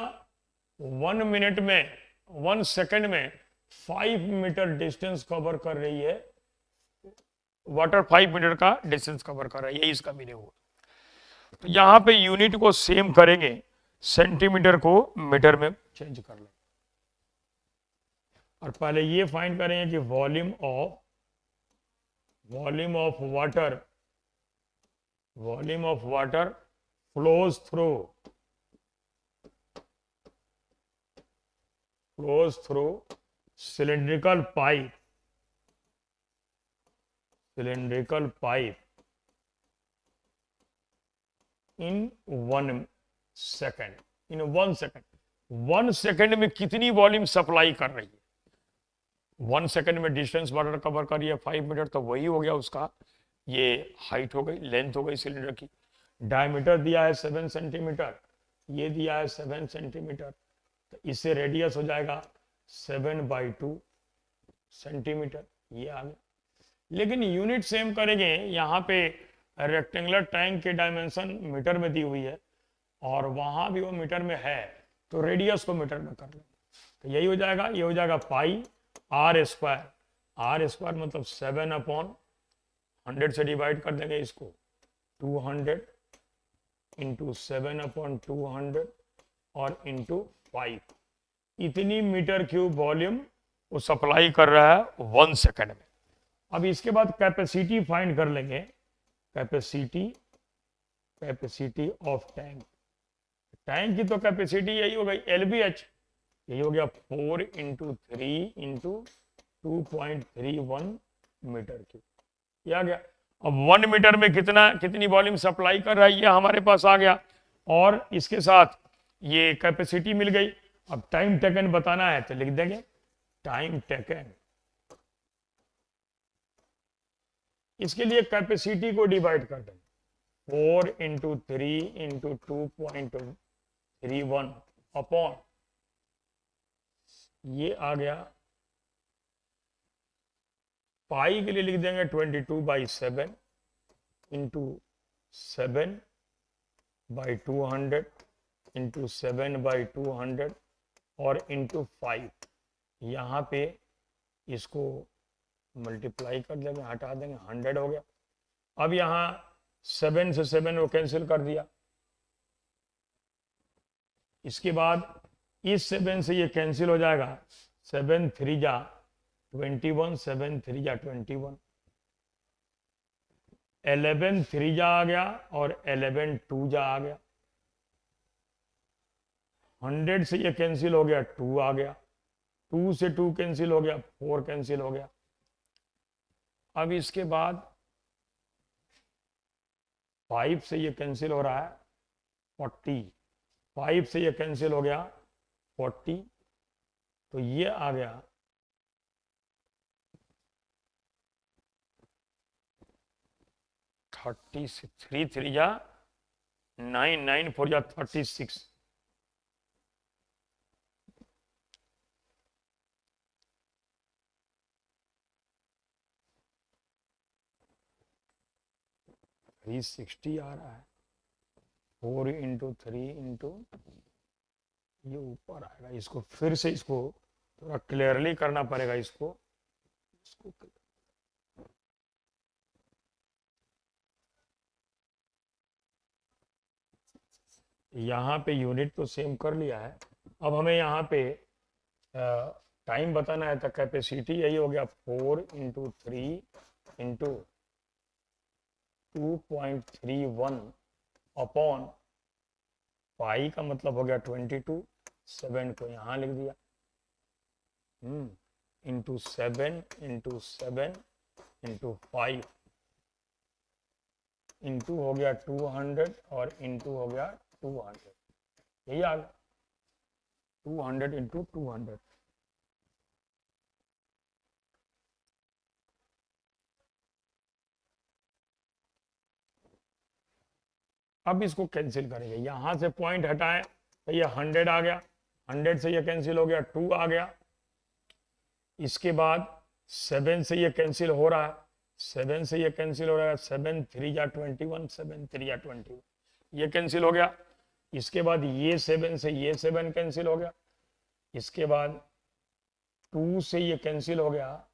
1 मिनट में 1 सेकंड में 5 मीटर डिस्टेंस कवर कर रही है, वाटर 5 मीटर का डिस्टेंस कवर कर रहा है, यही इसका मीनिंग हुआ। तो यहां पे यूनिट को सेम करेंगे, सेंटीमीटर को मीटर में चेंज कर लेंगे। और पहले ये फाइंड करेंगे कि volume of water flows through cylindrical pipe in 1 second. 1 second में कितनी वॉल्यूम सप्लाई कर रही है? 1 सेकेंड में डिस्टेंस वाटर कवर कर रही है 5 मीटर, तो वही हो गया उसका, ये हाइट हो गई, लेंथ हो गई सिलेंडर की। डायमीटर दिया है 7 सेंटीमीटर, ये दिया है 7 सेंटीमीटर, तो इससे रेडियस हो जाएगा 7/2 सेंटीमीटर, ये आ गया। लेकिन यूनिट सेम करेंगे, यहाँ पे रेक्टेंगुलर टैंक के डायमेंशन मीटर में दी हुई है और वहां भी वो मीटर में है, तो रेडियस को मीटर में कर लेंगे, तो यही हो जाएगा, ये हो जाएगा पाई r स्क्वायर मतलब 7/100 से डिवाइड कर देंगे इसको, 200 इंटू 7/200 और इंटू 5, इतनी मीटर क्यूब वॉल्यूम वो सप्लाई कर रहा है 1 सेकेंड में। अब इसके बाद कैपेसिटी फाइंड कर लेंगे, कैपेसिटी ऑफ टैंक की तो कैपेसिटी यही हो गई LBH, यही हो गया 4 इंटू 3 इंटू 2.31 मीटर क्यूब, ये आ गया। अब 1 मीटर में कितनी वॉल्यूम सप्लाई कर रहा है ये हमारे पास आ गया, और इसके साथ ये कैपेसिटी मिल गई। अब टाइम टेकन बताना है तो लिख देंगे टाइम टेकन, इसके लिए कैपेसिटी को डिवाइड कर देंगे, 4 इंटू 3 इंटू 2.31 अपॉन, ये आ गया, पाई के लिए लिख देंगे 22/7 इंटू 7/200 इंटू 7/200 और इंटू 5, यहाँ पे इसको मल्टीप्लाई कर देंगे, हटा देंगे, 100 हो गया। अब यहाँ 7 से 7 को कैंसिल कर दिया, इसके बाद इस 7 से ये कैंसिल हो जाएगा, 7 3 जा 21, 7 3 जा 21, 11 3 जा आ गया और 11 2 जा आ गया, 100 से ये कैंसिल हो गया, 2 आ गया, 2 से 2 कैंसिल हो गया, 4 कैंसिल हो गया। अब इसके बाद 5 से ये कैंसिल हो रहा है 40, 5 से ये कैंसिल हो गया 40, तो ये आ गया 36, 3 3 जा 9, 9 4 जा 36, 360 आ रहा है, 4 इंटू 3 इंटू, ये ऊपर आएगा, इसको फिर से इसको थोड़ा क्लियरली करना पड़ेगा, इसको यहाँ पे यूनिट तो सेम कर लिया है। अब हमें यहाँ पे टाइम बताना है, तो कैपेसिटी यही हो गया 4 इंटू 3 इंटू 2.31 अपॉन, पाई का मतलब हो गया 22, 7 को यहाँ लिख दिया, इंटू 7 इंटू 7 इंटू 5, इंटू हो गया 200 और इंटू हो गया 200, यही आ गया 200 इंटू 200। अब इसको कैंसिल करेंगे, यहां से पॉइंट हटाएं तो ये 100 आ गया, 100 से ये कैंसिल हो गया, 2 आ गया। इसके बाद 7 से ये कैंसिल हो रहा है, 7 से ये कैंसिल हो रहा है, 7 3 या 21, 7 3 या 21, ये कैंसिल हो गया। इसके बाद ये 7 से ये 7 कैंसिल हो गया। इसके बाद 2 से ये कैंसिल हो गया,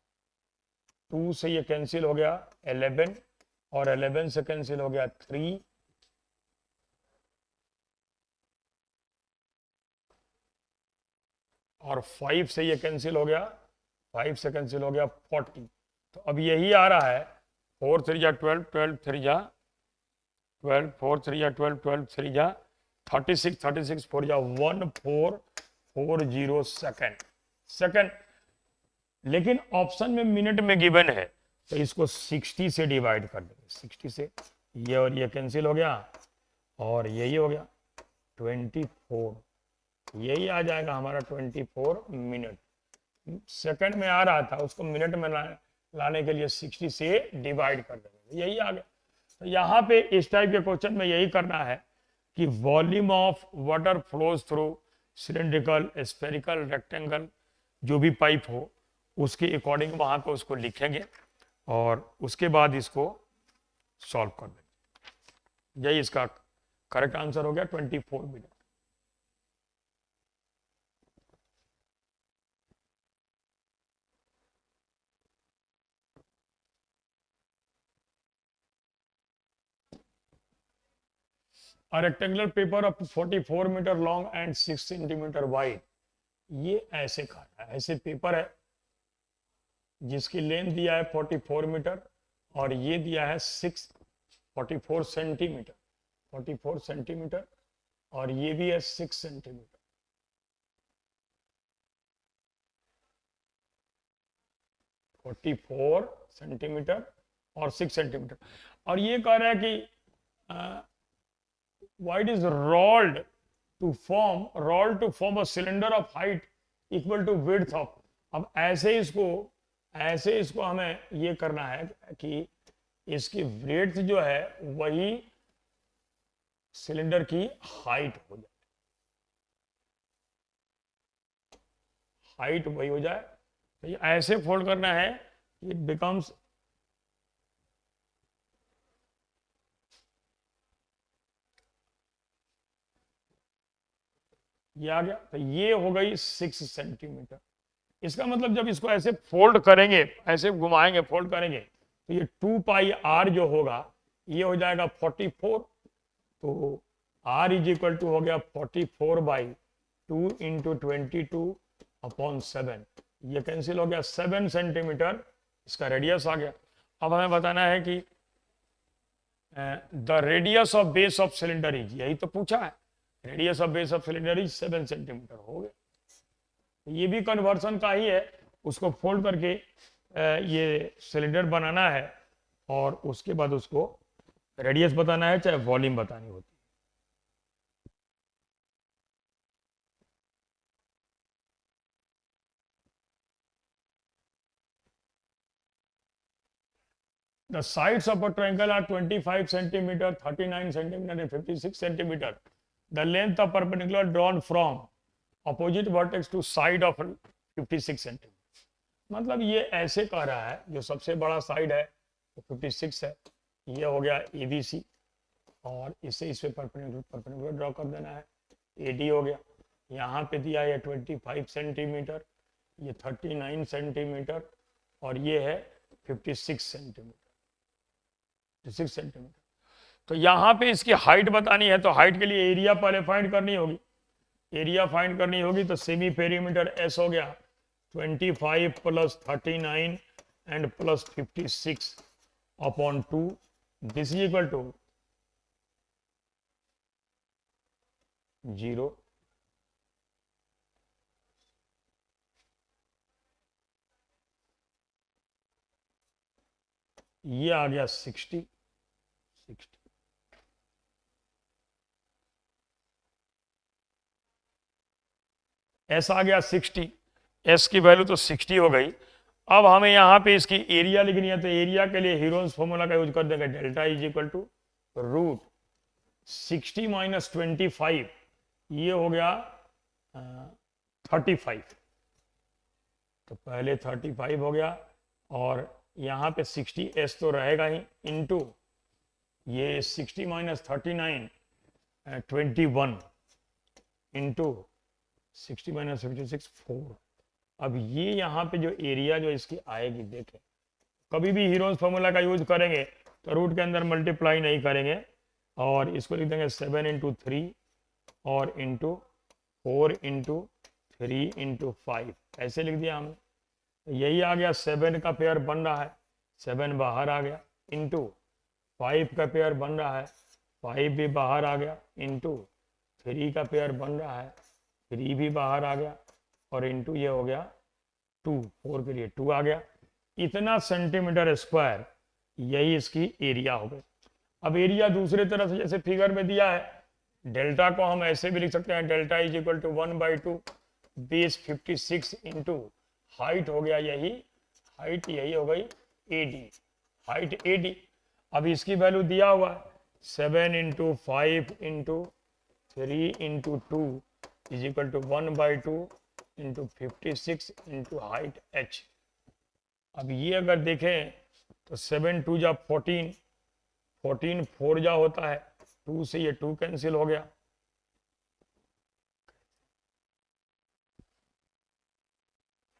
2 से ये कैंसिल हो गया 11, और 11 से कैंसिल हो गया 3, और 5 से ये कैंसिल हो गया, 5 से कैंसिल हो गया 40। तो अब यही आ रहा है 4 3 या 12, 12 3 या 12, 4 3 या 12, 12 3 या 36, 36 4 या 1440 सेकंड। लेकिन ऑप्शन में मिनट में गिवन है, तो इसको 60 से डिवाइड कर देंगे, 60 से, ये और ये कैंसिल हो गया, और यही हो गया 24, यही आ जाएगा हमारा 24 मिनट। सेकंड में आ रहा था, उसको मिनट में लाने के लिए 60 से डिवाइड कर देंगे, यही आ गया। तो यहाँ पे इस टाइप के क्वेश्चन में यही करना है कि volume of water flows through cylindrical, spherical, rectangle, जो भी पाइप हो उसके अकॉर्डिंग वहां पे उसको लिखेंगे, और उसके बाद इसको सॉल्व कर देंगे। यही इसका करेक्ट आंसर हो गया 24 minute. A rectangular paper of 44 metre long and 6 centimetre wide, ये ऐसे का ऐसे पेपर है जिसकी लेंथ दिया है 44 मीटर, और ये दिया है 44 सेंटीमीटर, 44 सेंटीमीटर, और ये भी है 6 सेंटीमीटर। 44 सेंटीमीटर और 6 सेंटीमीटर, और ये कह रहा है कि wide is rolled to form a cylinder of height equal to width of। अब ऐसे इसको हमें ये करना है कि इसकी ब्रेड्थ जो है वही सिलेंडर की हाइट हो जाए, हाइट वही हो जाए। तो ये ऐसे फोल्ड करना है, इट बिकम्स ये आ गया, तो ये हो गई 6 सेंटीमीटर। इसका मतलब जब इसको ऐसे फोल्ड करेंगे, ऐसे घुमाएंगे, फोल्ड करेंगे, तो ये 2 पाई आर जो होगा ये हो जाएगा 44। तो आर इज इक्वल टू हो गया 44 बाई 2 इंटू 22/7, ये कैंसिल हो गया, 7 सेंटीमीटर इसका रेडियस आ गया। अब हमें बताना है कि the radius of base of cylinder is, यही तो पूछा है, radius of base of cylinder is 7 centimetre हो गया। ये भी कन्वर्सन का ही है, उसको फोल्ड करके ये सिलेंडर बनाना है, और उसके बाद उसको रेडियस बताना है, चाहे वॉल्यूम बतानी होती है। The sides of a triangle are 25 centimeter, 39 centimeter and 56 centimeter. The length of perpendicular drawn from opposite vertex to side of 56 centimeter. मतलब ये ऐसे कह रहा है, जो सबसे बड़ा साइड है वो 56 है, ये हो गया ABC, और इसे इस पे परपेंडिकुलर ड्रॉ कर देना है, AD हो गया। यहाँ पे दिया है 25 सेंटीमीटर, ये 39 सेंटीमीटर, और ये है 56 सेंटीमीटर, 6 सेंटीमीटर। तो यहाँ पे इसकी हाइट बतानी है, तो हाइट के लिए एरिया पहले फाइंड करनी होगी, एरिया फाइंड करनी होगी। तो सेमी पेरीमीटर S हो गया 25 plus 39 and plus 56/2, this is equal to 0। ये आ गया 60। एस आ गया 60, एस की वैल्यू तो 60 हो गई। अब हमें यहाँ पे इसकी एरिया लिखनी है, तो एरिया के लिए हीरोन्स फॉर्मूला का यूज कर देंगे, delta is equal to root 60 minus 25 ये हो गया 35। तो पहले 35 हो गया और यहाँ पे 60s तो रहेगा ही, इंटू ये 60 माइनस 39 21 इंटू 60 माइनस 56 4। अब ये यहाँ पे जो एरिया जो इसकी आएगी, देखें कभी भी हीरोज फॉर्मूला का यूज करेंगे तो रूट के अंदर मल्टीप्लाई नहीं करेंगे और इसको लिख देंगे 7 इंटू 3 और इंटू 4 इंटू 3 इंटू 5, ऐसे लिख दिया हमने। तो यही आ गया, 7 का पेयर बन रहा है, 7 बाहर आ गया, इंटू 5 का पेयर बन रहा है, 5 भी बाहर आ गया, इंटू 3 का पेयर बन रहा है, 3 भी बाहर आ गया और इंटू ये हो गया 2, 4 के लिए 2 आ गया। इतना सेंटीमीटर स्क्वायर यही इसकी एरिया हो गई। अब एरिया दूसरे तरह से जैसे फिगर में दिया है, डेल्टा को हम ऐसे भी लिख सकते हैं, delta is equal to 1/2 base 56 into height हो गया यही, हाइट यही हो गई AD, हाइट AD। अब इसकी वैल्यू दिया हुआ है 7 into 5 into 3 into 2 is equal to 1/2 into 56 into height H। अब ये अगर देखें तो 7 2 जा 14, 14 4 जा होता है, 2 से ये 2 कैंसिल हो गया,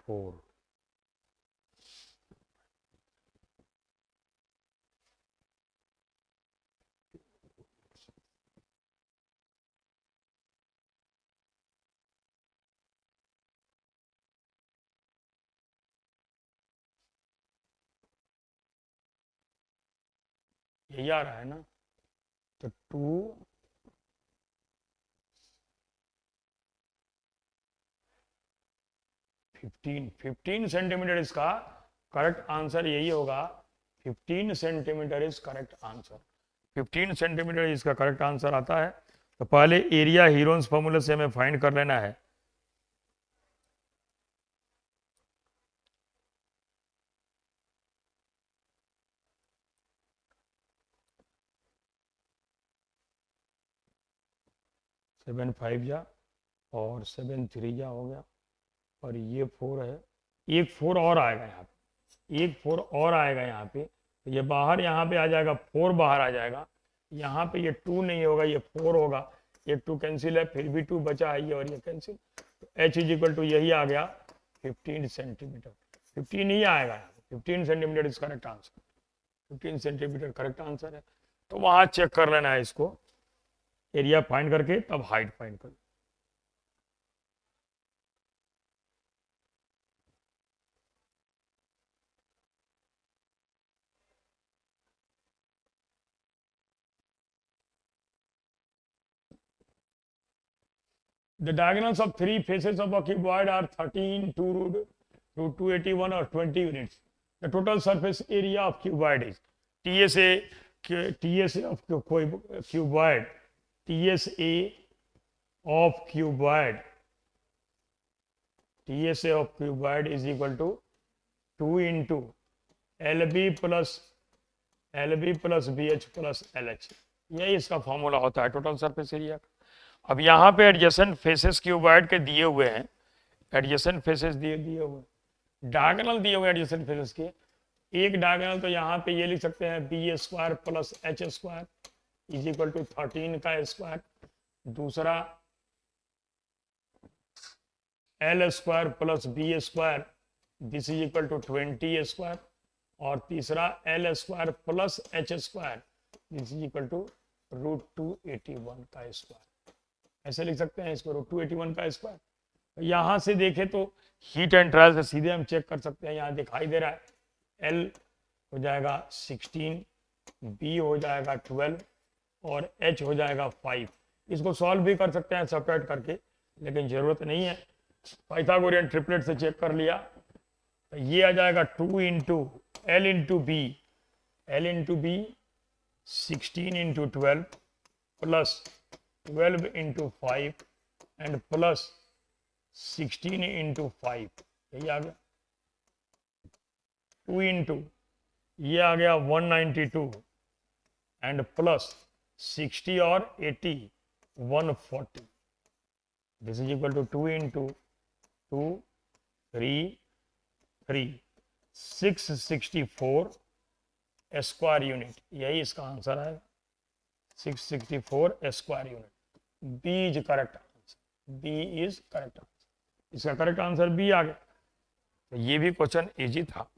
4। यही आ रहा है ना, तो 2 15 सेंटीमीटर इसका करेक्ट आंसर यही होगा, 15 centimetre is correct answer, 15 centimetre इसका करेक्ट आंसर आता है। तो पहले एरिया हीरोन्स फॉर्मूले से हमें फाइंड कर लेना है। सेवन 5 जा और 7 3 जा हो गया और ये 4 है, एक 4 और आएगा यहाँ पे, एक 4 और आएगा यहाँ पे, तो ये बाहर यहाँ पे आ जाएगा, 4 बाहर आ जाएगा, यहाँ पे ये 2 नहीं होगा, ये 4 होगा, ये 2 कैंसिल है, फिर भी 2 बचा है ये और ये कैंसिल, तो H इज इक्वल टू यही आ गया 15 सेंटीमीटर, 15 ही आएगा यहाँ पे, 15 centimetre is correct answer, 15 centimetre correct answer है। तो वहां चेक कर लेना है इसको, एरिया फाइंड करके तब हाइट फाइंड कर। The diagonals of three faces of a cuboid are 13, 2 root 281 or 20 units. The total surface area of cuboid is TSA of cuboid, TSA of cuboid, TSA of cuboid is equal to 2 into LB plus BH plus LH। यही इसका formula होता है total surface area का। अब यहाँ पे adjacent faces cuboid के दिए हुए हैं, एडजेसेंट फेसेस दिए हुए, डायगोनल दिए हुए एडजेसेंट फेसेस के। एक डायगोनल तो यहाँ पे ये लिख सकते हैं B square plus H square is equal to 13 का स्क्वायर, दूसरा L square plus B square this is equal to 20 square, और तीसरा L square plus H square this is equal to root 281 का स्क्वायर, ऐसे लिख सकते हैं इसको, रूट 281 का स्क्वायर। यहां से देखें तो हीट एंड ट्रायल से सीधे हम चेक कर सकते हैं, यहाँ दिखाई दे रहा है एल हो जाएगा 16, बी हो जाएगा 12 और एच हो जाएगा 5। इसको सॉल्व भी कर सकते हैं सेपरेट करके, लेकिन जरूरत नहीं है, पाइथागोरियन ट्रिपलेट से चेक कर लिया। तो ये आ जाएगा 2 into L into B, L into B 16 into 12 plus 12 into 5 and plus 16 into 5, यही आ गया 2 इंटू ये आ गया 192 एंड प्लस 60 और 80 140. This is equal to 2 into 2 3 3 664 square unit, यही इसका आंसर है 664 square unit. B is correct answer. B is correct answer. इसका करेक्ट आंसर बी आ गया. तो ये भी क्वेश्चन इजी था.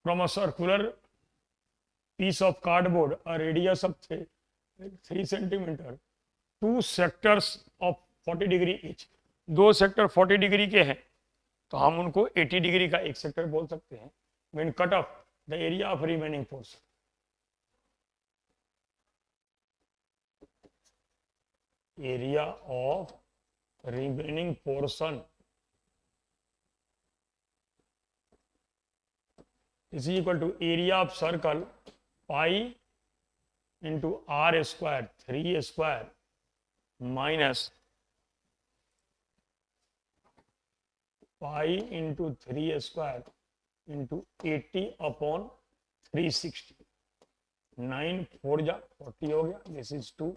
From a circular piece of cardboard, a radius of 3 centimeter, two sectors of 40 degree each. दो sector 40 degree के हैं तो हम उनको 80 डिग्री का एक सेक्टर बोल सकते हैं. When cut off the area of remaining portion. Area of remaining portion is equal to area of circle pi into r square 3 square minus pi into 3 square into 80 upon 360. 9 4 जा 40 हो गया. This is 2.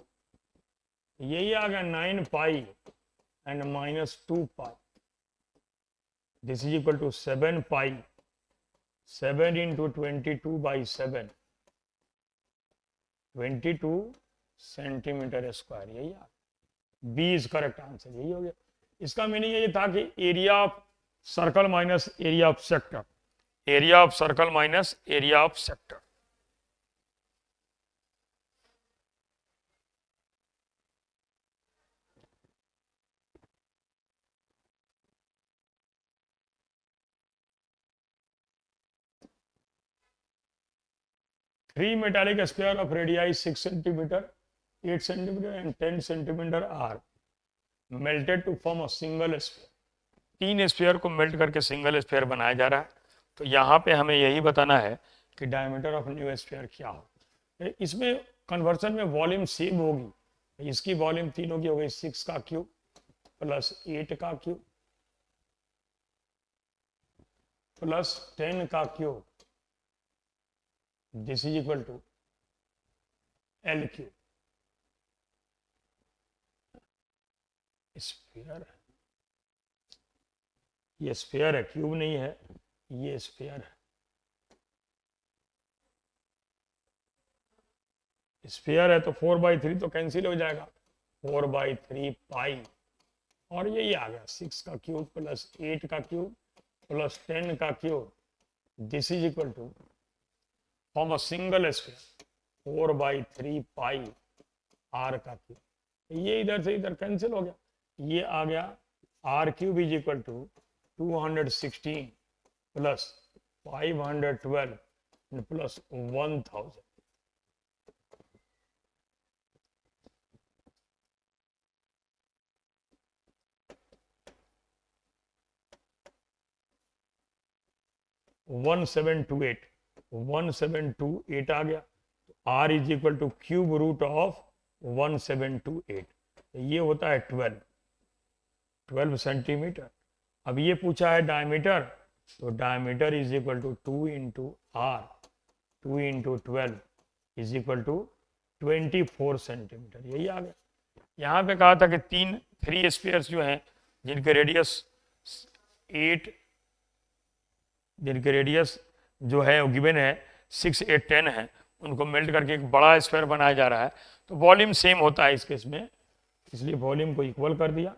यही आ गया 9 pi and minus 2 pi. This is equal to 7 pi 7 into 22 by 7 22 centimetre square. यही आ B is correct answer. यही हो गया. इसका मीनिंग ये था कि area of circle minus area of sector. Area of circle minus area of sector. Three metallic sphere of radii 6 centimeter, 8 centimeter and 10 centimeter are melted to form a single sphere. तीन sphere को melt करके single sphere बनाया जा रहा है. तो यहाँ पे हमें यही बताना है कि डायमीटर ऑफ न्यू स्फीयर क्या हो. इसमें कन्वर्सन में वॉल्यूम सेम होगी. इसकी वॉल्यूम तीनों की हो गई 6 का क्यूब प्लस 8 का क्यूब प्लस 10 का cube. This is equal to L cube. Sphere है, ये स्फीयर है, क्यूब नहीं है. ये स्फीयर है. स्फीयर है तो 4/3 तो कैंसिल हो जाएगा. 4/3 पाई और यही आ गया 6 का क्यूब प्लस 8 का क्यूब प्लस 10 का cube. This is equal to form a single sphere 4/3 pi R का क्यूब. ये इधर से इधर कैंसिल हो गया. ये आ गया are cube is equal to 216 plus 512 plus 1000. One 1728 आ गया. R is equal to cube root of 1728. ये होता है 12 सेंटीमीटर. अब ये पूछा है डायमीटर तो diameter is equal to 2 into R 2 into 12 is equal to 24 centimetre. यही आ गया. यहाँ पे कहा था कि 3 स्फीयर्स जो हैं जिनके रेडियस 8 जिनके रेडियस जो है वो गिवन है 6 8 10 है उनको मेल्ट करके एक बड़ा स्फीयर बनाया जा रहा है. तो वॉल्यूम सेम होता है इस केस में इसलिए वॉल्यूम को इक्वल कर दिया.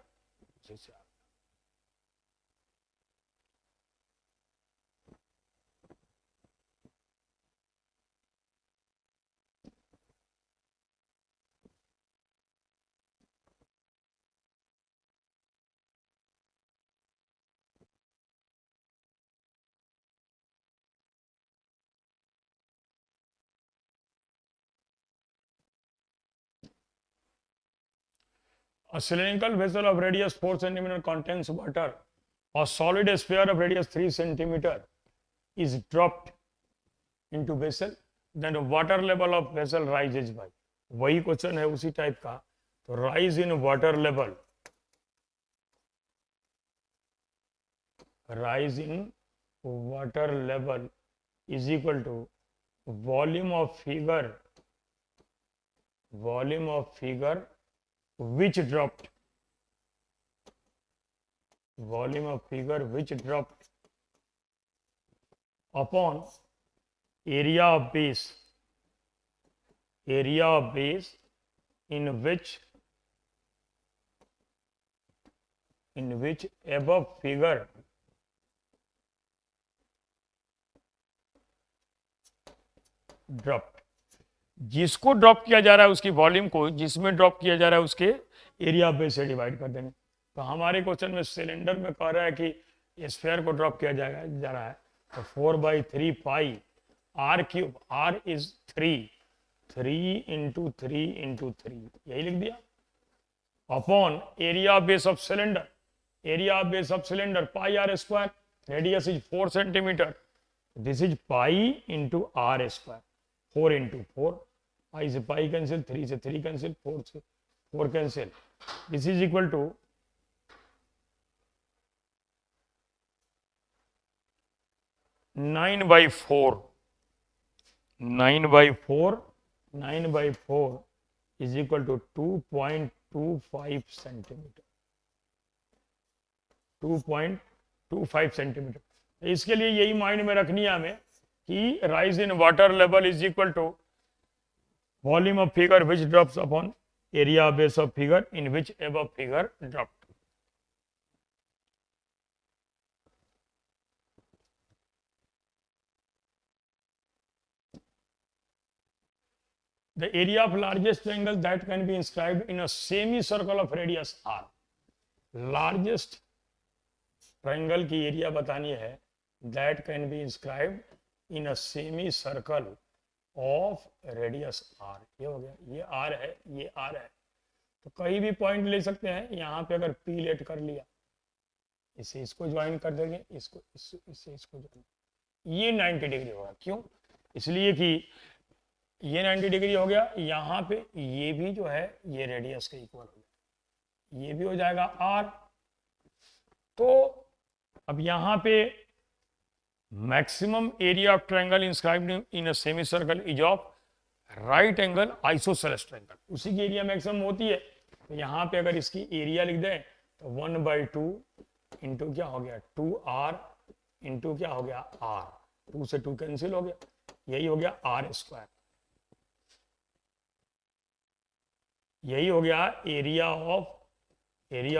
A cylindrical vessel of radius 4 cm contains water. A solid sphere of radius 3 cm is dropped into vessel, then water level of vessel rises by, वही क्वेश्चन है उसी टाइप का, तो rise in water level, rise in water level is equal to volume of figure which dropped, volume of figure which dropped upon area of base in which above figure drop, जिसको drop किया जा रहा है उसकी volume को जिसमें drop किया जा रहा है उसके एरिया बेस से डिवाइड कर देंगे। तो हमारे क्वेश्चन में सिलेंडर में कह रहा है कि स्फीयर को ड्रॉप किया जा रहा है, तो 4/3 pi are cube, R is 3 into 3 यही लिख दिया, upon area base of cylinder, area base of cylinder pi are square, radius is 4 centimetre, this is pi into R square, 4 into 4, pi से पाई कैंसिल, 3 से 3 cancel, 4 से 4 cancel, this is equal to 9/4 is equal to 2.25 centimetre, 2.25 centimetre. इसके लिए यही mind में रखनी है हमें कि rise in water level is equal to volume of figure which drops upon area base of figure in which above figure dropped. The area of largest triangle that can be inscribed in a semicircle of radius r, largest triangle की area बतानी है, that can be inscribed in a semicircle of radius r, ये हो गया, ये r है, ये r है, तो कहीं भी पॉइंट ले सकते हैं। यहाँ पे अगर p लेट कर लिया, इसे इसको ज्वाइन कर देंगे, इसको इससे इसको ज्वाइन, ये 90 डिग्री होगा। क्यों? इसलिए कि ये 90 डिग्री हो गया, यहाँ पे ये भी जो है ये रेडियस के इक्वल हो गया, ये भी हो जाएगा r। तो अब यहाँ पे maximum area of triangle inscribed in a semi circle is of right angle isosceles triangle, उसी की एरिया मैक्सिमम होती है। तो यहाँ पे अगर इसकी एरिया लिख दें तो 1/2 इंटू क्या हो गया 2r इंटू क्या हो गया r, 2 से 2 कैंसिल हो गया, यही हो गया r स्क्वायर, यही हो गया area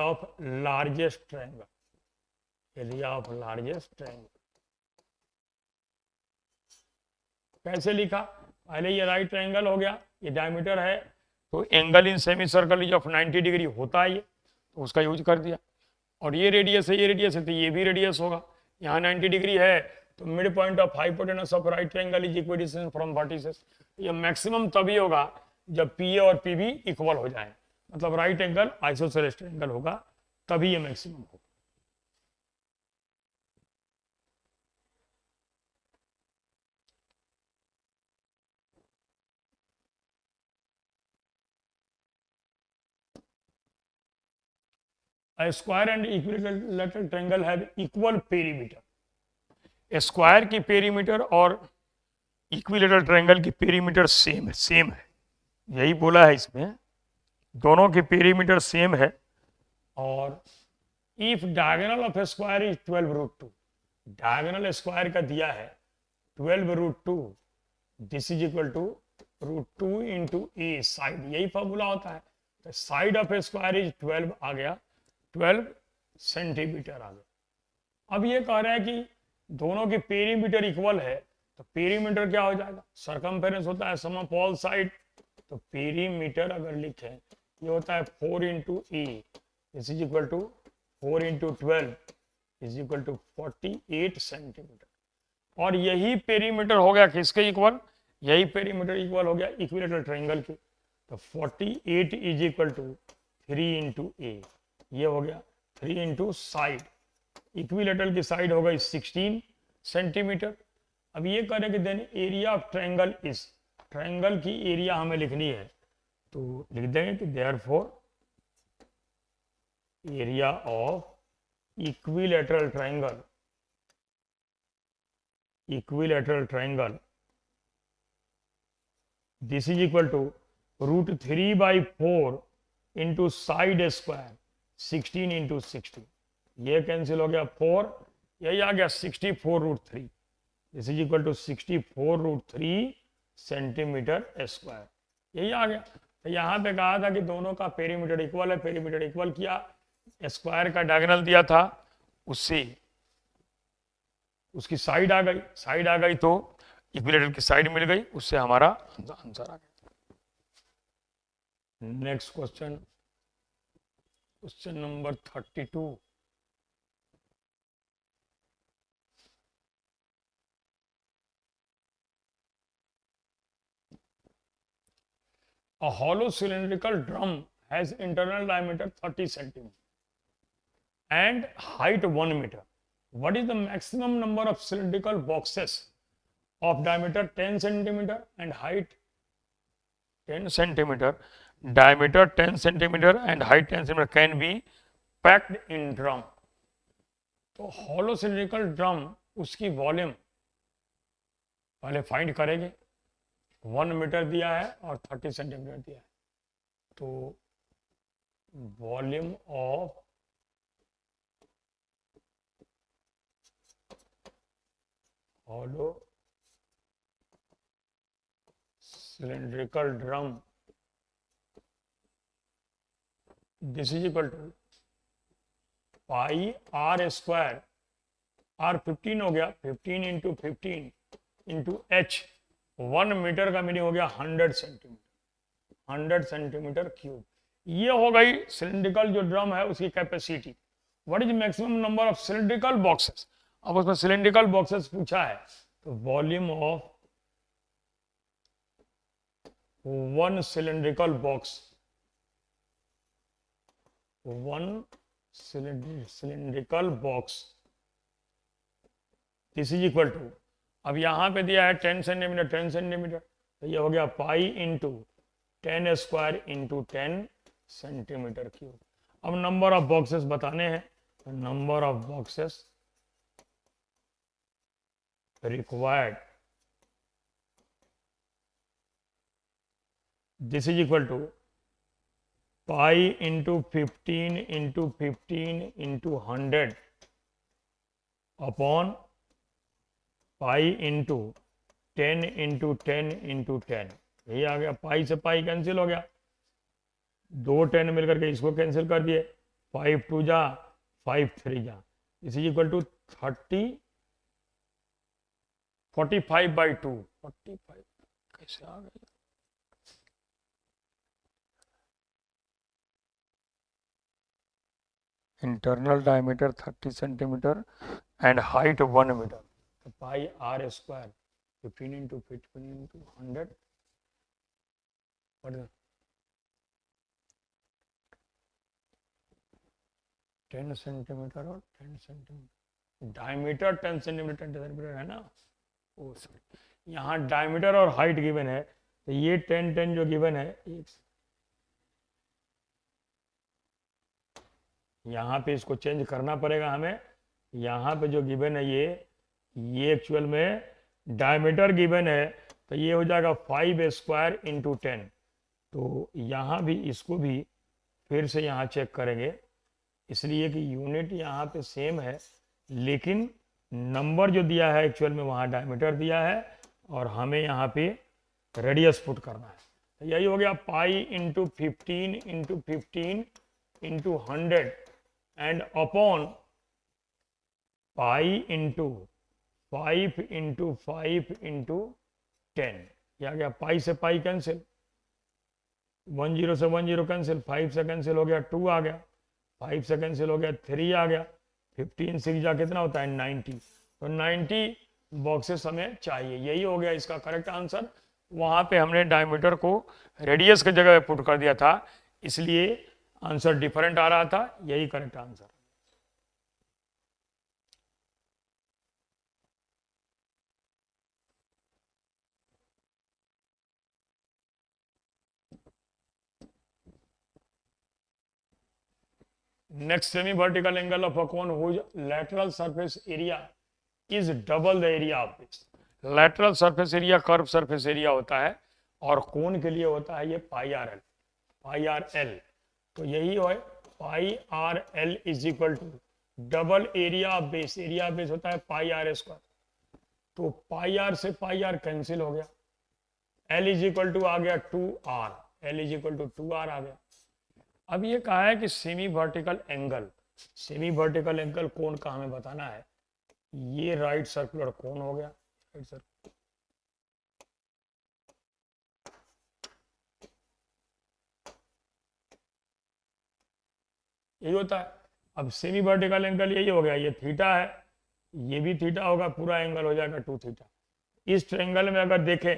of largest triangle, area of largest triangle. कैसे लिखा? पहले ये राइट ट्रायंगल हो गया, ये डायमीटर है, तो angle in semi circle is of 90 degree होता है ये, तो उसका यूज कर दिया। और ये रेडियस है, ये रेडियस है, तो ये भी रेडियस होगा। यहाँ 90 डिग्री है, तो mid point of hypotenuse of right triangle is equidistance from vertices. ये मैक्सिमम तभी होगा जब पी ए और पी बी इक्वल हो जाए, मतलब राइट एंगल आइसोसेलेस ट्रायंगल होगा, तभी ये मैक्सिमम होगा। A square and equilateral triangle have equal perimeter. Square की पेरीमीटर और इक्विलेटरल ट्रायंगल की पेरीमीटर सेम है, यही बोला है इसमें, दोनों की पेरीमीटर सेम है। और if diagonal of square is 12√2, diagonal square का दिया है 12√2, this is equal to √2 into a side, यही फॉर्मूला होता है। तो साइड ऑफ स्क्वायर इज 12 आ गया, 12 सेंटीमीटर आ गया। अब ये कह रहा है कि दोनों की पेरीमीटर इक्वल है, तो पेरीमीटर क्या हो जाएगा? सरकमफेरेंस होता है सम ऑफ ऑल साइड, तो पेरीमीटर अगर लिखें ये होता है 4 into A, this is equal to 4 into 12 is equal to 48 centimetre. और यही पेरीमीटर हो गया किसके इक्वल? यही पेरीमीटर इक्वल हो गया इक्विलेटरल ट्रायंगल के। तो 48 is equal to 3 into A, ये हो गया 3 इंटू साइड, इक्विलेटरल की साइड हो गई 16 सेंटीमीटर, अब ये करें कि then area of triangle is, triangle की एरिया हमें लिखनी है, तो लिख देंगे कि therefore area of equilateral triangle, equilateral triangle this is equal to √3/4 into side square 16 into 60, ये कैंसिल हो गया 4, यही आ गया 64√3, this is equal to 64√3 centimetre square, यही आ गया। तो यहाँ पे कहा था कि दोनों का पेरीमीटर इक्वल है, पेरीमीटर इक्वल किया, स्क्वायर का डायगोनल दिया था, उससे उसकी साइड आ गई, साइड आ गई तो इक्विलेटरल की साइड मिल गई, उससे हमारा आंसर आ गया। Next question, question number 32। A hollow cylindrical drum has internal diameter 30 cm and height 1 meter. What is the maximum number of cylindrical boxes of diameter 10 cm and height 10 cm, diameter 10 cm and height 10 cm can be packed in drum? तो hollow cylindrical drum उसकी volume पहले find करेंगे, 1 metre दिया है और 30 centimetre दिया है, तो volume of hollow cylindrical drum this is equal to pi r square, r 15 हो गया, 15 इंटू 15 इंटू एच, 1 मीटर का मीनिंग हो गया 100 सेंटीमीटर, 100 सेंटीमीटर क्यूब। ये हो गई सिलिंड्रिकल जो ड्रम है उसकी capacity. What is maximum number of cylindrical boxes, अब उसमें सिलिंड्रिकल बॉक्सेस पूछा है, तो volume of 1 cylindrical box, 1 cylindrical box this is equal to, अब यहां पे दिया है 10 सेंटीमीटर 10 सेंटीमीटर, तो ये हो गया pi into 10 square into 10 centimetre cube. अब नंबर ऑफ बॉक्सेस बताने हैं, तो number of boxes required this is equal to pi into 15 into 15 into 100 upon pi into 10 into 10 into 10, यही आ गया। पाई से पाई कैंसिल हो गया, 2 10 मिलकर के इसको कैंसिल कर दिए, 5 2 जा 5 3 जा, दिस इज इक्वल टू 45/2, 45 कैसे आ गया, internal diameter 30 centimetre and height 1 metre, तो pi r square 15 into 15 into 100 10 centimetre और 10 सेंटीमीटर, डायमीटर 10 सेंटीमीटर 10 सेंटीमीटर है ना, ओ सॉरी, यहाँ डायमीटर और हाइट गिवन है, तो ये 10 10 जो गिवन है, यहाँ पे इसको चेंज करना पड़ेगा हमें, यहाँ पे जो गिवन है ये एक्चुअल में डायमीटर गिवन है, तो ये हो जाएगा 5 स्क्वायर इंटू 10, तो यहाँ भी इसको भी फिर से यहाँ चेक करेंगे, इसलिए कि यूनिट यहाँ पे सेम है, लेकिन नंबर जो दिया है एक्चुअल में वहाँ डायमीटर दिया है और हमें यहाँ पे रेडियस पुट करना है, तो यही हो गया pi into 15 into 15 into 100 and upon pi into 5 into 5 into 10, यह आ गया। पाई से पाई कैंसिल, 10 से 10 कैंसिल, 5 से कैंसिल हो गया 2 आ गया, 5 से कैंसिल हो गया 3 आ गया, 15 6 जा कितना होता है 90, तो 90 बॉक्सेस हमें चाहिए, यही हो गया इसका करेक्ट आंसर। वहाँ पे हमने डायमीटर को रेडियस की जगह पुट कर दिया था, इसलिए आंसर डिफरेंट आ रहा था, यही correct answer. Next semi vertical angle of a cone whose lateral surface area is double the area of base. Lateral surface area curve surface area होता है और कोन के लिए होता है ये pi R L, pi R L. तो यही है pi R L is equal to double area of base. Area of base होता है पाई आर स्क्वायर। तो पाई आर से पाई आर कैंसिल हो गया, एल इज इक्वल टू आ गया 2r, L is equal to 2r आ गया। अब ये कहा है कि semi vertical angle, semi vertical angle कोण का हमें बताना है। ये राइट सर्कुलर कोण हो गया, राइट सर्कुलर। यही होता है। अब सेमी वर्टिकल एंगल यही हो गया, ये थीटा है, ये भी थीटा होगा, पूरा एंगल हो जाएगा 2 थीटा। इस ट्रायंगल में अगर देखें,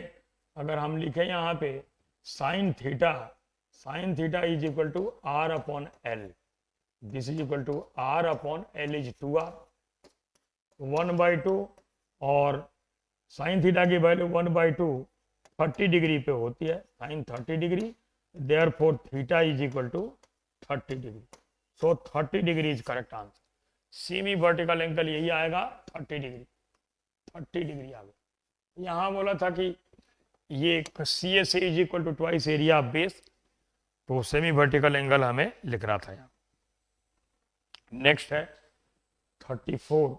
अगर हम लिखें यहाँ पे sine theta, sine theta is equal to R upon L, this is equal to R upon L is 2r, 1/2, और साइन थीटा की वैल्यू 1/2 30 डिग्री पे होती है, sine 30 degree, therefore theta is equal to 30 degree. So 30 degree is correct answer. Semi vertical angle यही आएगा 30 degree, 30 degree आ गया। यहाँ बोला था कि ये C S is equal to twice area of base, तो सेमी वर्टिकल एंगल हमें लिख रहा था यहाँ। नेक्स्ट है 34।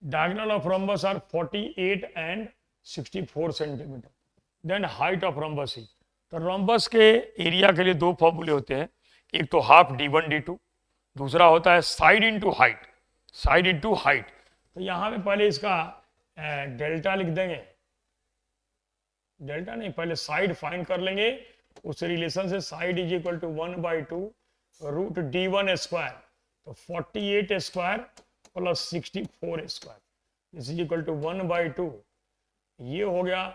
Diagonal of rhombus are 48 and 64 centimetre. Then height of rhombus is, तो rhombus के एरिया के लिए दो फॉर्मूले होते हैं, एक तो हाफ d1 d2, दूसरा होता है side into height, side into height. तो यहाँ पे पहले इसका डेल्टा लिख देंगे, डेल्टा नहीं, पहले साइड फाइंड कर लेंगे, उस रिलेशन से side is equal to 1/2 root d1 square, तो 48 square plus 64 square, this is equal to 1/2। ये हो गया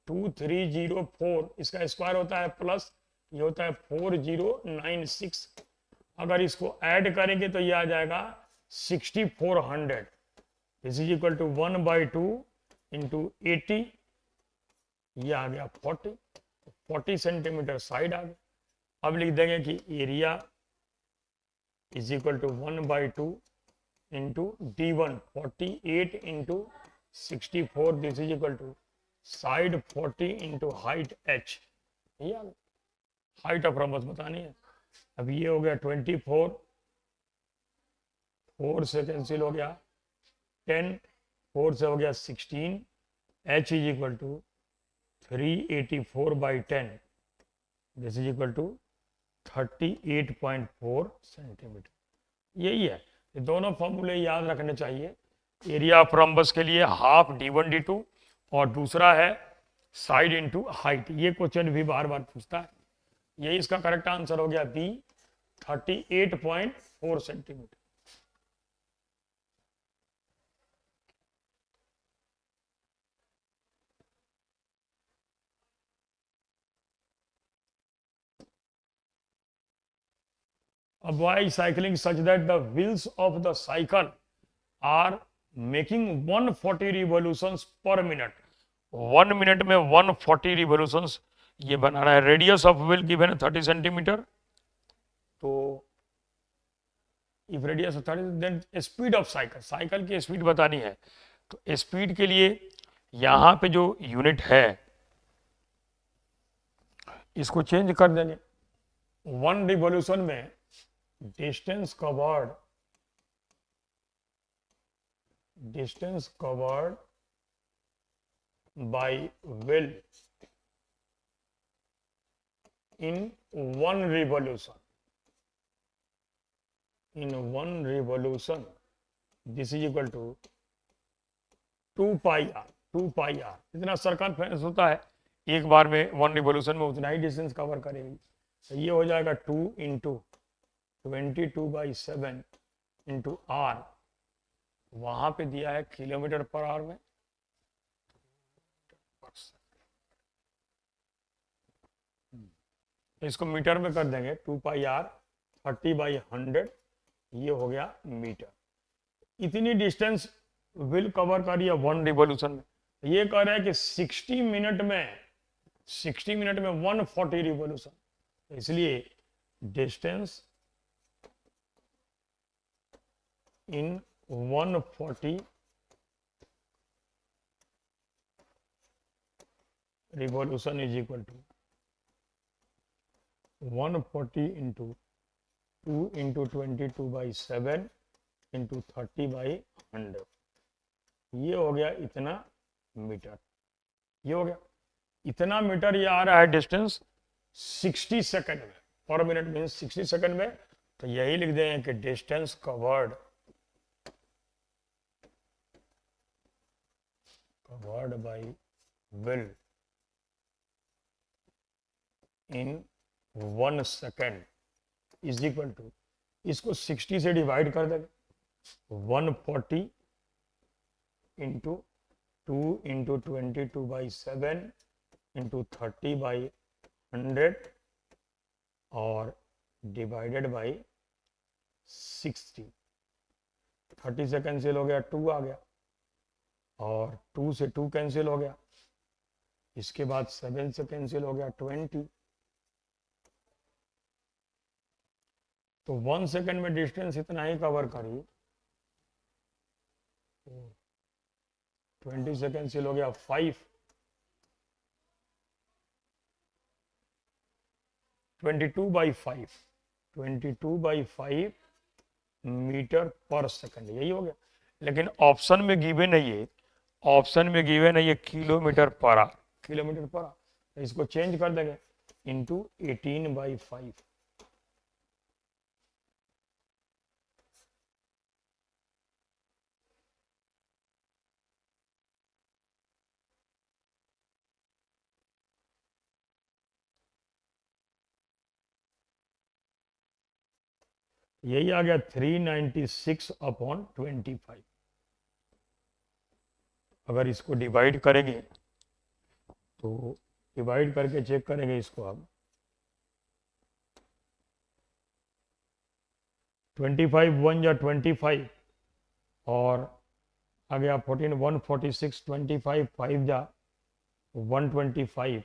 2304, इसका स्क्वायर होता है प्लस, ये होता है 4096। अगर इसको ऐड करेंगे तो ये आ जाएगा 6400, this is equal to 1/2 into 80, ये आ गया 40 सेंटीमीटर साइड आ गया। अब लिख देंगे कि area is equal to 1/2 into d1, 48 into 64, this is equal to side 40 into height h। Height of rhombus बतानी है। अब ये हो गया 24, 4 से कैंसिल हो गया 10, 4 से हो गया 16, h is equal to 384/10, this is equal to 38.4 centimetre. यही है, ये दोनों फॉर्मूले याद रखने चाहिए। एरिया ऑफ रम्बस के लिए हाफ d1 d2 और दूसरा है साइड इंटू हाइट। ये क्वेश्चन भी बार बार पूछता है। यही इसका करेक्ट आंसर हो गया B, 38.4 centimetre. Avoid cycling such that the wheels of the cycle are making 140 revolutions per minute। 1 minute में 140 रिवोल्यूशंस ये बनाना है। रेडियस ऑफ व्हील गिवन है 30 सेंटीमीटर, तो if radius of 30 then speed of cycle, cycle की speed बतानी है। तो speed के लिए यहाँ पे जो यूनिट है इसको चेंज कर देंगे। 1 रिवोल्यूशन में distance covered by wheel in 1 revolution, this is equal to 2 pi r। इतना सर्कमफ्रेंस होता है एक बार में 1 रिवोल्यूशन में, उतना ही डिस्टेंस कवर करेगी। तो ये हो जाएगा 2 इंटू 22/7 इंटू r, वहां पे दिया है किलोमीटर पर आवर में, इसको मीटर में कर देंगे। 2 पाई r 30/100, ये हो गया मीटर। इतनी डिस्टेंस विल कवर कर रही है 1 रिवॉल्यूशन में। ये कह रहा है कि 60 मिनट में 140 रिवॉल्यूशन। इसलिए distance in 140 revolution is equal to 140 into 2 into 22/7 into 30/100। ये हो गया इतना मीटर। ये हो गया इतना मीटर। ये आ रहा है डिस्टेंस 60 सेकंड में, पर मिनट मीन्स 60 सेकंड में। तो यही लिख दें कि distance covered by wheel in 1 second is equal to, इसको 60 से डिवाइड कर देंगे, 140 इंटू 2 इंटू 22/7 इंटू 30/100 और डिवाइडेड बाई 60। 30 से कैंसिल हो गया, 2 आ गया, और 2 से 2 कैंसिल हो गया। इसके बाद 7 से कैंसिल हो गया 20। तो 1 सेकंड में डिस्टेंस इतना ही कवर करी। 20 से कैंसिल हो गया 5, 22/5 मीटर पर सेकंड, यही हो गया। लेकिन ऑप्शन में गिवन है ये, kilometre per our, kilometre per our. तो इसको चेंज कर देंगे इंटू 18/5। यही आ गया 396/25। अगर इसको डिवाइड करेंगे तो डिवाइड करके चेक करेंगे इसको अब। 25 1 या 25 और आ गया 14 146, 25 5 जा 125,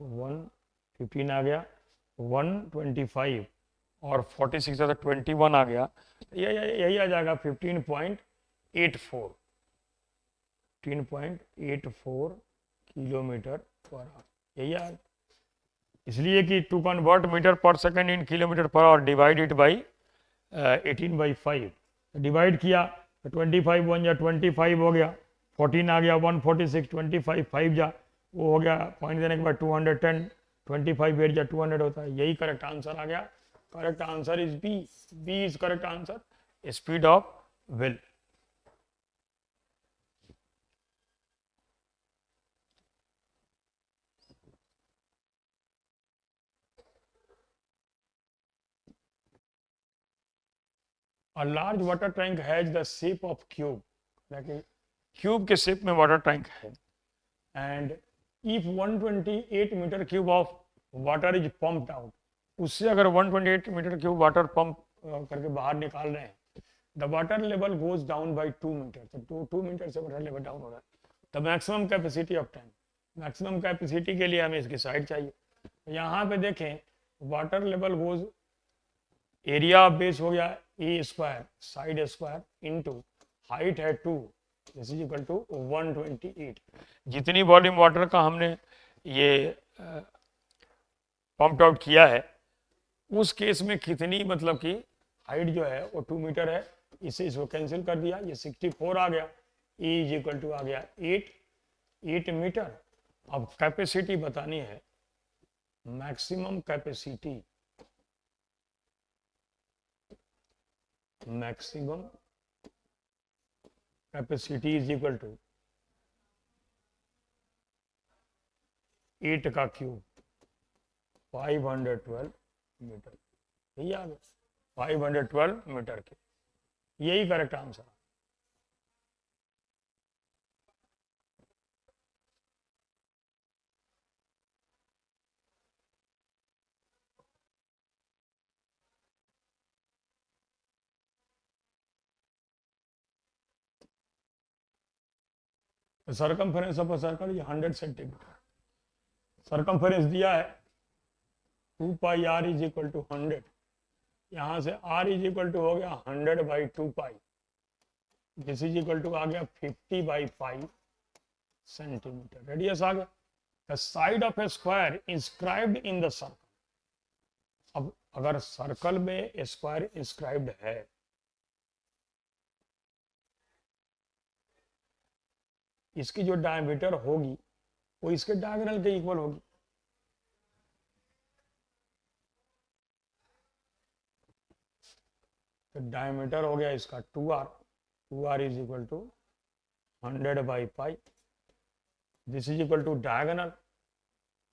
115 आ गया 125 और 46 से 21 आ गया। यही आ जाएगा 15.84 किलोमीटर पर आवर। यही आ, इसलिए कि to convert metre per second in kilometre per our divide it by 18/5। Divide किया तो 25 1 या 25 हो गया, 14 आ गया 146, 25 5 जा वो हो गया, पॉइंट देने के बाद 210, 25 8 जा 200 होता है। यही करेक्ट आंसर आ गया। Correct answer is B. B is correct answer, speed of wheel. A large water tank has the shape of cube, like cube के शेप में वाटर टैंक है। And if 128 metre cube of water is pumped out, उससे अगर 128 metre cube water pump करके बाहर निकाल रहे हैं, the water level goes down by 2 metre. तो 2 मीटर से वाटर लेवल डाउन हो रहा है। The maximum capacity of tank, maximum capacity के लिए हमें इसकी साइड चाहिए। यहाँ पे देखें water level goes, area of base हो गया A square side square into height है 2, दिस इज इक्वल टू 128। जितनी वॉल्यूम वाटर का हमने ये पंप आउट किया है, उस केस में कितनी मतलब कि हाइट जो है वो 2 मीटर है। इसे इसको कैंसिल कर दिया, ये 64 आ गया। ए इज इक्वल टू आ गया 8 मीटर। अब कैपेसिटी बतानी है, maximum capacity, maximum capacity is equal to 8 का क्यूब 512 मीटर। यही आ गया 512 मीटर के। यही correct answer. Circumference of a circle ये 100 सेंटीमीटर, सरकमफेरेंस दिया है 2 पाई आर इज इक्वल टू 100, यहाँ से r इज इक्वल टू हो गया 100 by 2 pi, this is equal to आ गया 50 बाई 5 सेंटीमीटर, रेडियस आ गया। The side of a square inscribed in the circle, अब अगर सर्कल में स्क्वायर इंस्क्राइब्ड है इसकी जो डायमीटर होगी वो इसके डायगोनल के इक्वल होगी, तो डायमीटर हो गया इसका 2r is equal to 100 by pi, this is equal to diagonal,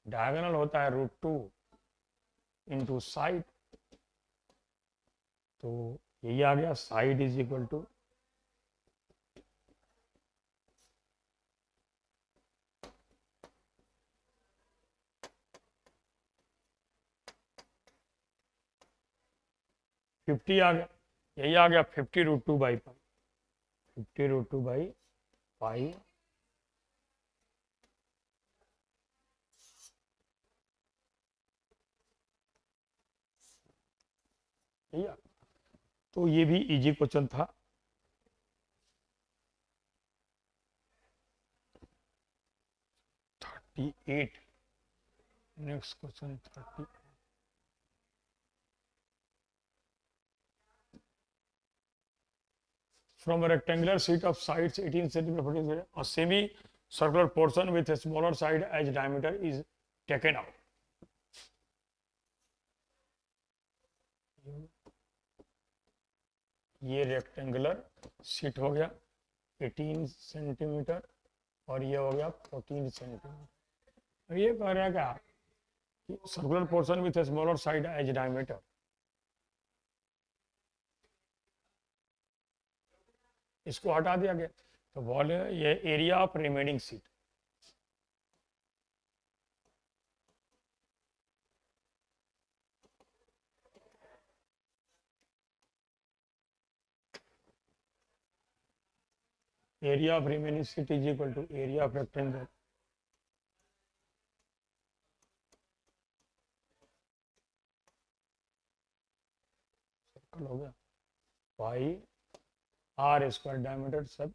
diagonal होता है √2 इंटू साइड, तो यही आ गया side is equal to fifty आ गया, यही आ गया 50 √2 बाई पाई, 50 √2 बाई पाई, तो ये भी इजी क्वेश्चन था। Next question 30। From a rectangular sheet of sides 18 cm, a semi-circular portion with a smaller side as diameter is taken out. ये रेक्टेंगुलर शीट हो गया 18 सेंटीमीटर और ये हो गया 14 सेंटीमीटर। ये कह रहा है क्या कि circular portion with smaller side as diameter, इसको हटा दिया गया, तो वॉल्यूम ये area of remaining sheet, area of remaining sheet is equal to area of rectangle circle हो गया पाई आर स्क्वायर डायमीटर सब,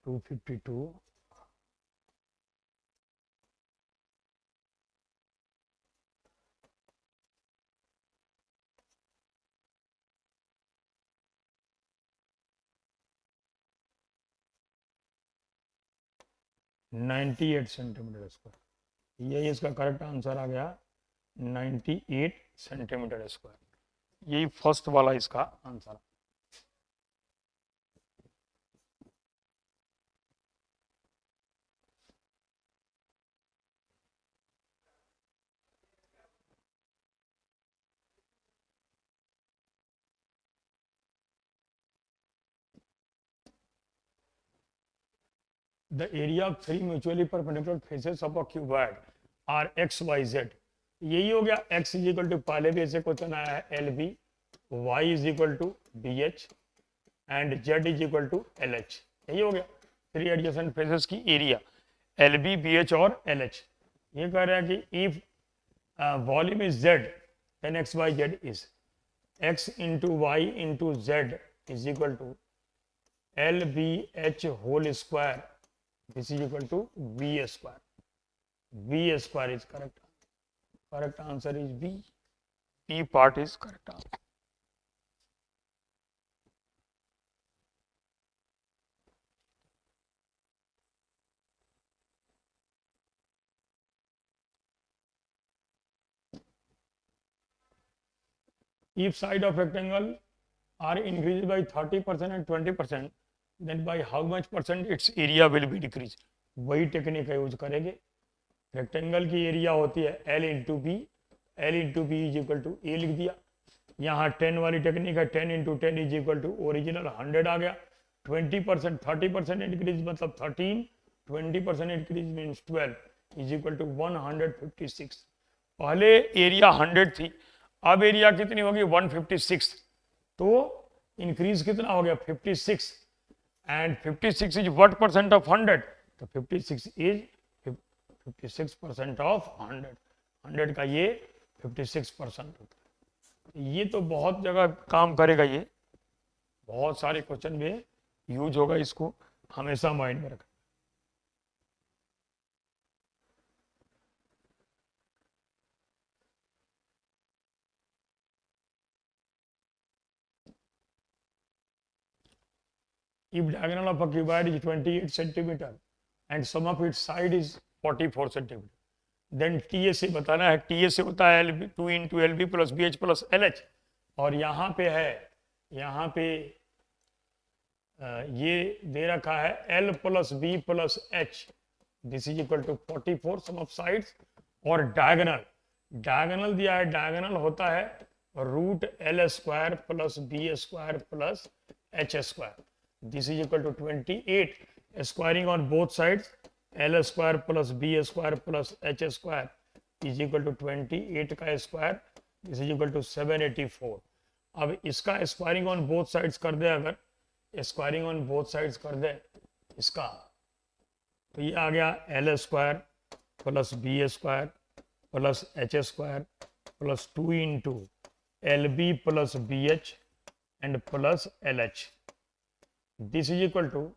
टू 52 98 सेंटीमीटर स्क्वायर, यही इसका करेक्ट आंसर आ गया 98 सेंटीमीटर स्क्वायर, यही फर्स्ट वाला इसका answer. The area of three mutually perpendicular faces of a cuboid are x, y, z. यही हो गया x इज इक्वल टू, पहले भी ऐसे क्वेश्चन आया है LB, y is equal to BH and z is equal to LH, यही हो गया थ्री एडजेसेंट फेसेस की एरिया LB, BH और LH। ये कह रहा है कि if volume is z then x, y, z is x into y into z is equal to LBH whole square. This is equal to V square. V square is correct. Correct answer is B. B part is correct answer. If side of rectangle are increased by 30% and 20%, then by how much percent its area will be decreased? वही technique का use करेंगे। Rectangle की area होती है L into B, L into B is equal to A लिख दिया। यहाँ 10 वाली टेक्निक है 10 into 10 is equal to original 100 आ गया। 20% 30% इंक्रीज मतलब 13, 20% increase means 12 is equal to 156। पहले एरिया 100 थी, अब एरिया कितनी होगी 156, तो इंक्रीज कितना हो गया 56, and 56 is what percent of 100, तो 56 इज 56% ऑफ 100, 100 का ये 56% होता है। ये तो बहुत जगह काम करेगा, ये बहुत सारे क्वेश्चन में यूज होगा, इसको हमेशा माइंड में रखना। If diagonal of a cuboid is 28 centimeter and sum of its side is 44 centimeter, then TSA बताना है। TSA होता है LB 2 into LB plus BH plus LH, और यहाँ पे है, यहाँ पे ये दे रखा है L plus B plus H, this is equal to 44 sum of sides, और डायगोनल दिया है, डायगोनल होता है root L square plus B square plus H square, this is equal to 28, squaring on both sides L square plus B square plus H square is equal to 28 का square, this is equal to 784। अब इसका squaring on both sides कर दे, अगर squaring on both sides कर दे इसका, तो ये आ गया L square plus B square plus H square plus 2 into L B plus B H and plus L H, this is equal to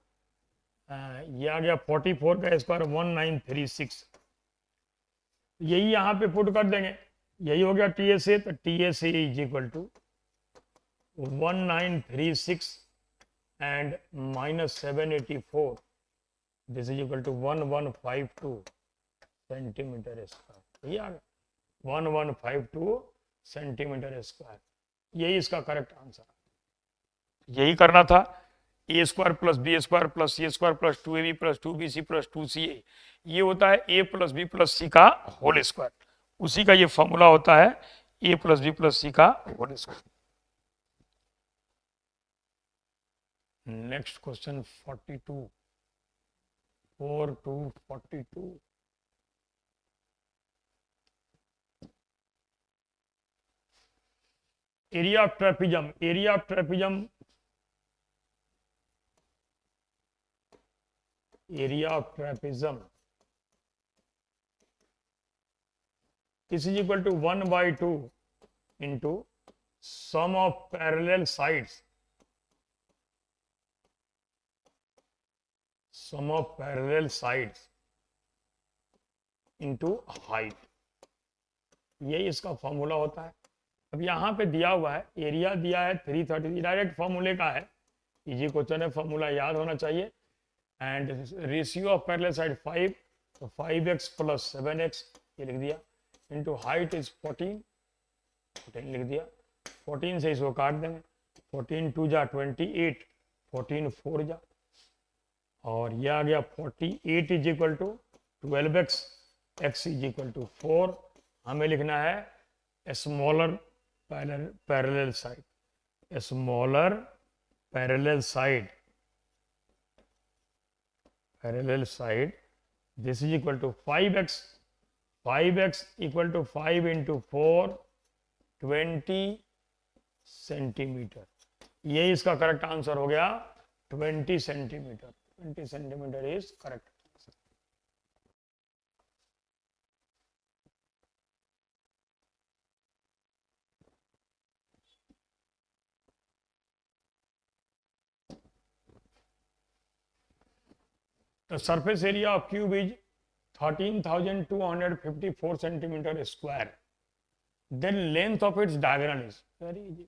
ये आ गया 44 का स्क्वायर 1936, यही यहाँ पे पुट कर देंगे, यही हो गया TSA, तो TSA is equal to 1936 and minus 784, this is equal to 1152 centimetre square, ये आ गया 1152 सेंटीमीटर स्क्वायर, यही इसका करेक्ट आंसर है। यही करना था, A square plus B square plus C square plus 2ab plus 2bc plus 2ca, ये होता है a plus B plus C का होल स्क्वायर, उसी का ये फॉर्मूला होता है a plus B plus C का whole square. Next question 42, 4 to 42, area of trapezium, area of trapezium, area of trapezium is equal to 1/2 into sum of parallel sides, sum of parallel sides into height, यही इसका formula होता है। अब यहाँ पे दिया हुआ है, एरिया दिया है 330, डायरेक्ट फॉर्मूले का है, इजी क्वेश्चन है, फॉर्मूला याद होना चाहिए, and ratio of parallel side 5, तो 5x प्लस 7x ये लिख दिया, इंटू हाइट इज 14 लिख दिया, 14 से इसको काट देंगे, 14 2 जा 28, 14 4 जा, और ये आ गया 48 is equal to 12x, x is equal to 4, हमें लिखना है smaller parallel side, smaller parallel side, parallel side, this is equal to 5x, 5x equal to 5 into 4 20 centimetre, ये इसका करेक्ट आंसर हो गया 20 centimetre, 20 centimetre is correct. The surface area of cube is 13,254 centimeter square. Then length of its diagonal is very easy.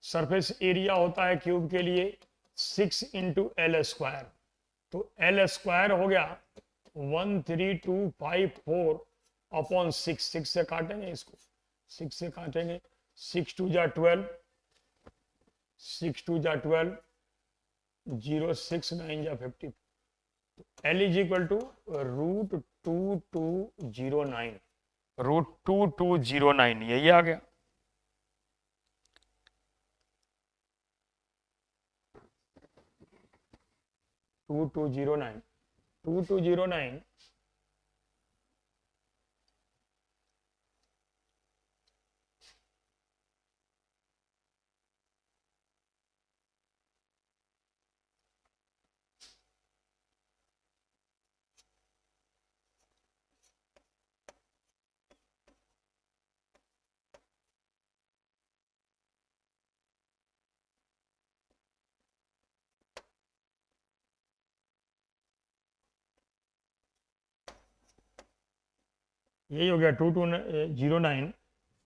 Surface area होता है cube के लिए 6 into L square, तो L square हो गया 13254 अपॉन 6, 6 से काटेंगे इसको, 6 से काटेंगे, 6 2 जा 12, 6 2 जा 12, 0 6 9 जा 50, L is equal to root 2209, root 2209, यही आ गया। टू 2209, 2209 यही हो गया 2209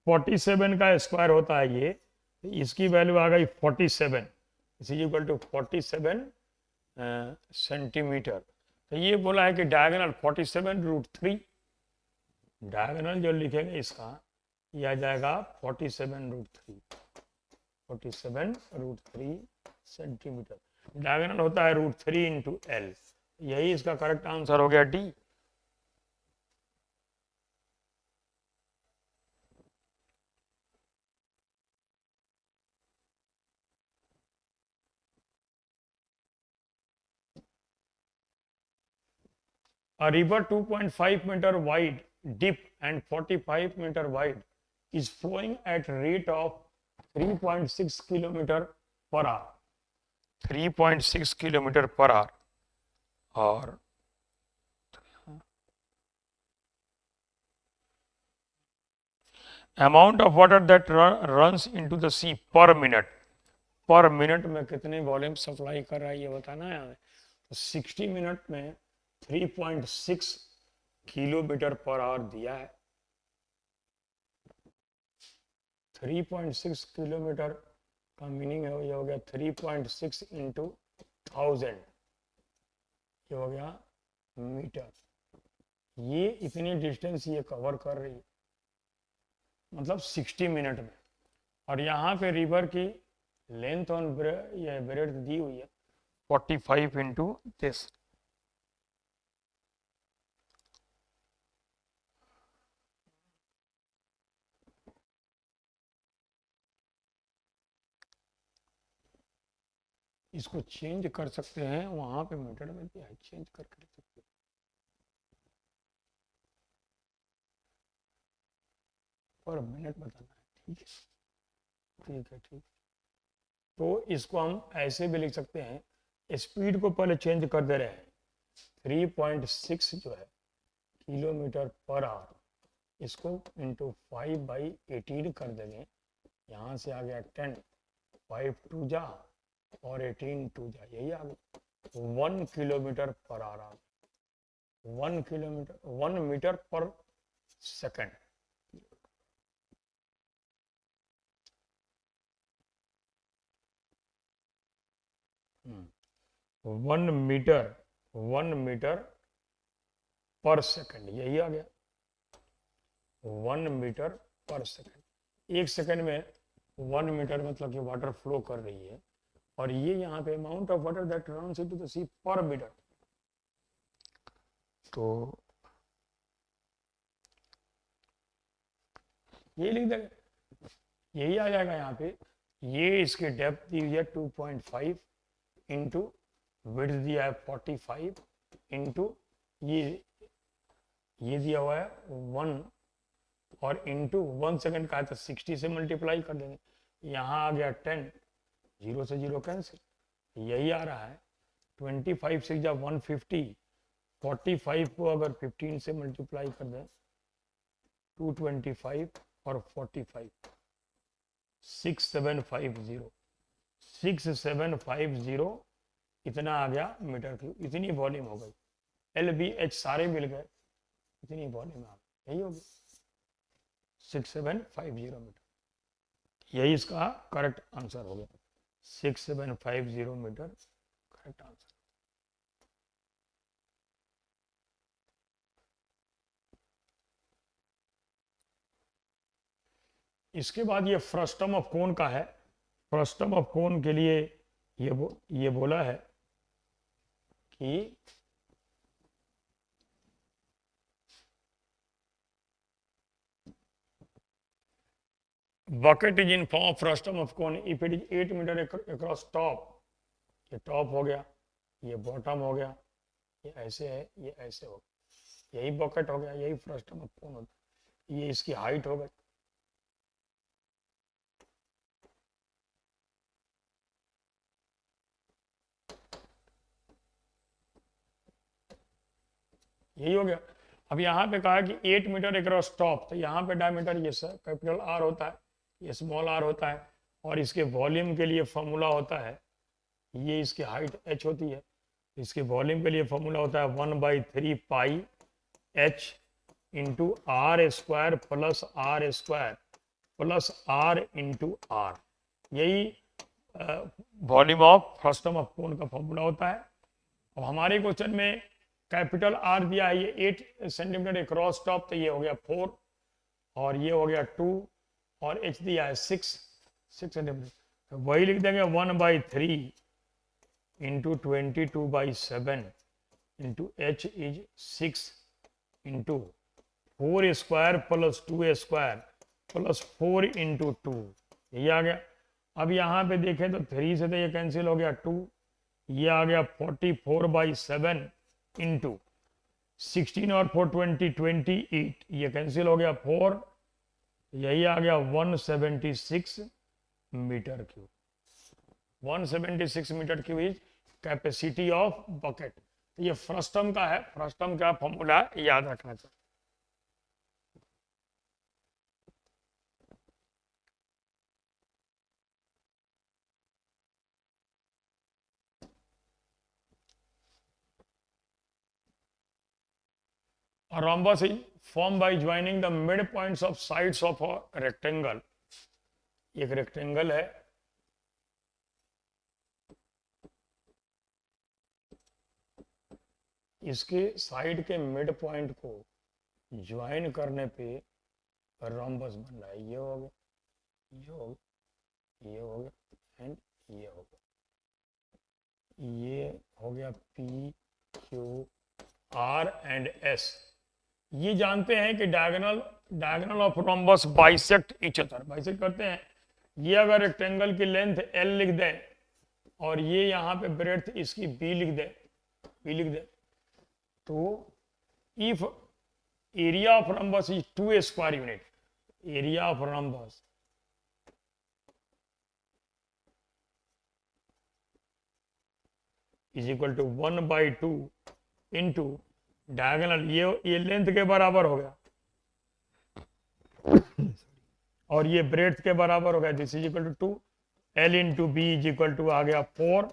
47 का स्क्वायर होता है ये, इसकी वैल्यू आ गई 47 इज इक्वल टू 47 सेंटीमीटर। तो ये बोला है कि डायगोनल 47√3, डायगोनल जो लिखेंगे इसका यह आ जाएगा 47√3, 47√3 सेंटीमीटर। डायगोनल होता है √3 इंटू एल। यही इसका करेक्ट आंसर हो गया D. A river 2.5 meter wide, deep and 45 meter wide is flowing at rate of 3.6 kilometer per hour. 3.6 kilometer per hour. और amount of water that runs into the sea per minute. पर minute में कितने volume supply कर रहा है ये बताना है हमें। तो 60 मिनट में 3.6 किलोमीटर पर आवर दिया है। 3.6 किलोमीटर का मीनिंग है ये हो गया 3.6 इंटू 1000, ये हो गया मीटर। ये इतनी डिस्टेंस ये कवर कर रही है, मतलब 60 मिनट में। और यहाँ पे रिवर की लेंथ ऑन ये ब्रेड्थ दी हुई है 45 इंटू दिस। इसको चेंज कर सकते हैं, वहां पे मीटर में दिया है, चेंज करके लिख सकते हैं। पर मिनट बताना है, ठीक है ठीक है ठीक। तो इसको हम ऐसे भी लिख सकते हैं, स्पीड को पहले चेंज कर दे रहे हैं। 3.6 जो है किलोमीटर पर आवर, इसको इंटू 5/18 कर देंगे। यहाँ से आ गया 10, 5 2 जा और 18 2 जा, यही आ गया 1 kilometre per hour. 1 kilometre 1 metre per second. One metre per second, यही आ गया 1 मीटर पर सेकंड। 1 सेकंड में 1 मीटर मतलब कि वाटर फ्लो कर रही है। और ये यहाँ पे amount of water that runs into the sea per metre, तो ये लिख देंगे, यही आ जाएगा यहाँ पे। ये इसकी डेप्थ दी हुई है 2.5 इंटू विड्थ दिया है 45 इंटू ये दिया हुआ है 1 और इंटू 1 सेकंड का है तो 60 से मल्टीप्लाई कर देंगे। यहाँ आ गया 10, 0 से 0 कैंसिल, यही आ रहा है 25 से जब 150, 45 को अगर 15 से मल्टीप्लाई कर दें 225 और 45 6750, 6750 इतना आ गया मीटर क्यूब। इतनी वॉल्यूम हो गई, LBH सारे मिल गए, इतनी वॉल्यूम आ गई, यही होगी 6750 मीटर। यही इसका करेक्ट आंसर हो गया, 6750 मीटर करेक्ट आंसर। इसके बाद ये फ्रस्टम ऑफ कोन का है। फ्रस्टम ऑफ कोन के लिए ये बोला है कि bucket is in form of frustum of cone if it is 8 meter across top, ये टॉप हो गया, ये बॉटम हो गया, ये ऐसे है, ये ऐसे हो, यही बकेट हो गया, यही फ्रस्टम ऑफ कोन होता है, ये इसकी हाइट हो गई। यही हो गया। अब यहाँ पे कहा कि 8 मीटर अक्रॉस टॉप, तो यहाँ पे डायमीटर ये सर कैपिटल आर होता है, ये स्मॉल आर होता है, और इसके वॉल्यूम के लिए फॉर्मूला होता है, ये इसकी हाइट एच होती है, इसके वॉल्यूम के लिए फॉर्मूला होता है 1/3 pi H into R square plus are square plus R into R. यही volume of frustum of cone का फॉर्मूला होता है। अब हमारे क्वेश्चन में कैपिटल आर दिया है, ये 8 सेंटीमीटर क्रॉस टॉप, तो ये हो गया 4 और ये हो गया 2 और एच दिया है 6 सेंटीमीटर, तो वही लिख देंगे 1/3 into 22/7 into H is 6 into 4 square plus 2 square plus 4 into 2, यही आ गया। अब यहाँ पे देखें तो 3 से तो ये कैंसिल हो गया 2, ये आ गया 44/7 इंटू 16 और 4 20 28, ये कैंसिल हो गया 4, यही आ गया 176 metre cube. 176 metre cube is capacity of bucket. तो ये फ्रस्टम का है, फ्रस्टम का फॉर्मूला याद रखना चाहिए। A rhombus is formed by joining the midpoints of sides of a rectangle। एक रेक्टेंगल है, इसके साइड के मिड पॉइंट को ज्वाइन करने पे रोम्बस बन रहा है। ये हो गया, ये हो गया, ये हो गया एंड ये हो गया, ये हो गया P Q R and S. ये जानते हैं कि diagonal of rhombus bisect each other, bisect करते हैं। ये अगर रेक्टेंगल की लेंथ एल लिख दें और ये यहाँ पे ब्रेड्थ इसकी बी लिख दें, तो if area of rhombus is 2 square unit, area of rhombus is equal to 1/2 into diagonal, ये लेंथ के बराबर हो गया और ये ब्रेड्थ के बराबर हो गया, this is equal to 2, L into B is equal to आ गया 4,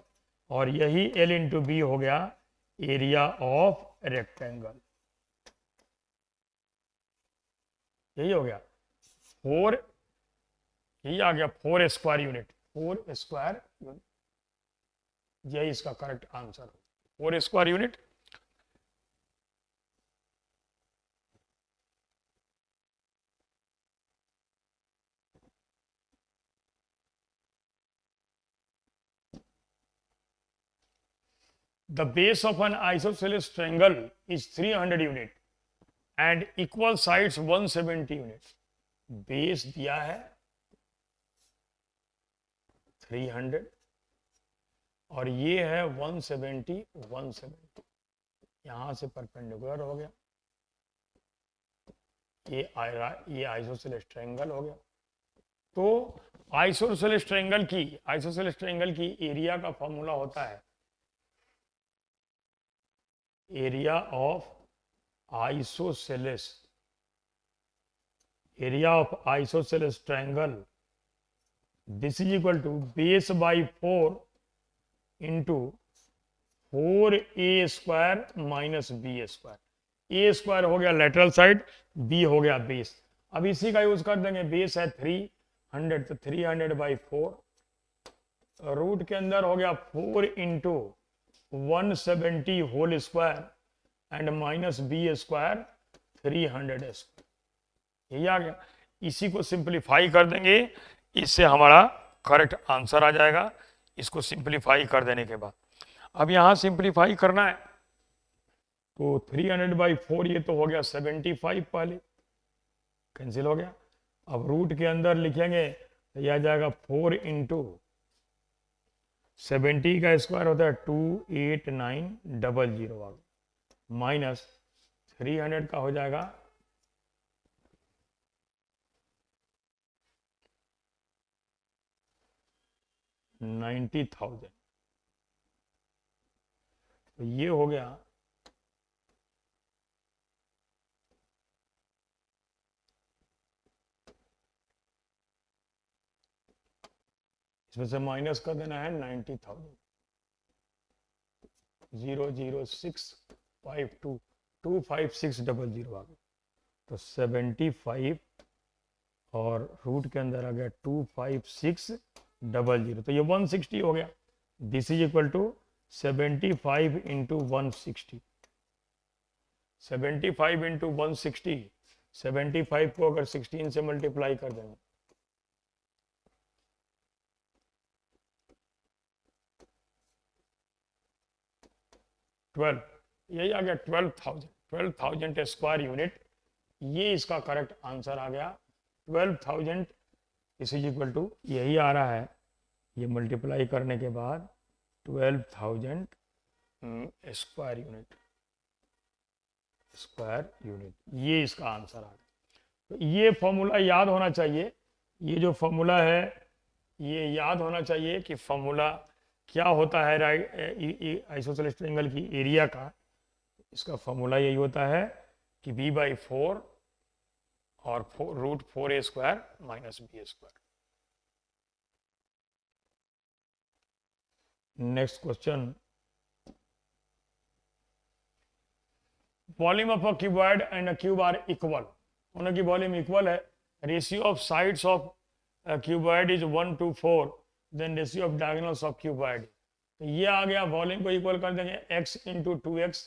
और यही एल इंटू बी हो गया एरिया ऑफ रेक्टेंगल। यही हो गया 4, यही आ गया 4 स्क्वायर यूनिट, 4 स्क्वायर यूनिट, यही इसका करेक्ट आंसर हो, 4 square unit. The base of an isosceles triangle is 300 unit and equal sides 170 unit। Base दिया है 300 और ये है 170, यहां से परपेंडिकुलर हो गया, ये आइसोसेलेस ट्रायंगल हो गया। तो आइसोसेलेस ट्रायंगल की एरिया का फॉर्मूला होता है area of isosceles triangle, this is equal to base by 4 into 4a square minus B square. A square हो गया लेटरल साइड, बी हो गया बेस। अब इसी का यूज कर देंगे, बेस है 300 तो 300/4, रूट के अंदर हो गया 4 into 170 whole square and minus B square 300 square, यही आ गया। इसी को सिंप्लीफाई कर देंगे, इससे हमारा करेक्ट आंसर आ जाएगा। इसको सिंप्लीफाई कर देने के बाद अब यहां सिंप्लीफाई करना है, तो 300/4 ये तो हो गया 75, पहले कैंसिल हो गया। अब रूट के अंदर लिखेंगे तो यह आ जाएगा 4 इंटू 70 का स्क्वायर होता है 28900 आ गया, माइनस 300 का हो जाएगा 90,000। तो ये हो गया इसमें से माइनस कर देना है 90,000। 006522560 आ गया। तो 75 और रूट के अंदर आ गया 25600, तो ये 160 हो गया। This is equal to 75 into 160। 75 into 160, 75 को अगर 16 से मल्टीप्लाई कर देंगे 12, यही आ गया 12,000 स्क्वायर यूनिट। ये इसका करेक्ट आंसर आ गया 12,000 इज इक्वल टू, यही आ रहा है, ये मल्टीप्लाई करने के बाद 12,000 स्क्वायर यूनिट, ये इसका आंसर आ गया। तो ये फॉर्मूला याद होना चाहिए, ये जो फॉर्मूला है ये याद होना चाहिए कि फॉर्मूला क्या होता है राइट आइसोसेलेस ट्रायंगल की एरिया का। इसका फॉर्मूला यही होता है कि b/4 और √4a² minus b²। Next question, volume of a cuboid and a cube are equal, दोनों की वॉल्यूम इक्वल है। Ratio of sides of cuboid is 1:4, then ratio of diagonals of cuboid. तो ये आ गया, वॉल्यूम को इक्वल कर देंगे x into 2x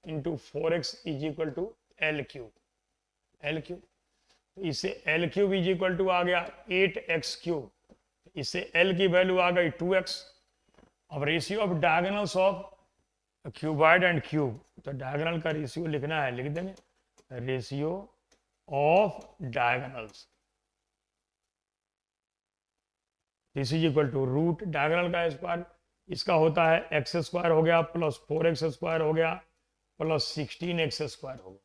into 4x is equal to L3। तो इससे L3 इज इक्वल टू आ गया 8x3, इससे L की वैल्यू आ गई 2x। अब ratio of diagonals of cuboid and cube, तो डायगोनल का रेशियो लिखना है, लिख देंगे ratio of diagonals this is equal to root diagonal का स्क्वायर, इसका होता है x² हो गया प्लस 4x² हो गया प्लस 16x² हो गया,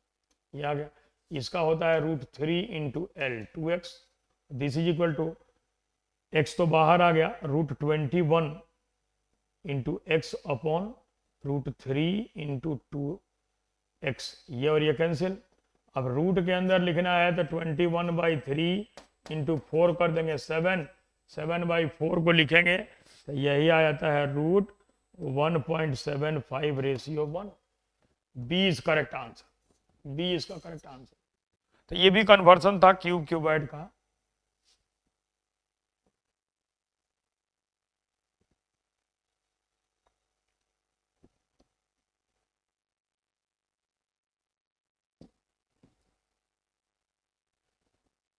ये आ गया। इसका होता है √3 into L 2x, this is equal to x तो बाहर आ गया √21 into x upon √3 into 2x, ये और ये कैंसिल। अब रूट के अंदर लिखना है तो 21/3 इंटू 4 कर देंगे 7, 7/4 को लिखेंगे तो यही आ जाता है √1.75 ratio 1। B is correct answer, B इसका करेक्ट आंसर। तो ये भी कन्वर्सन था क्यूबॉइड का।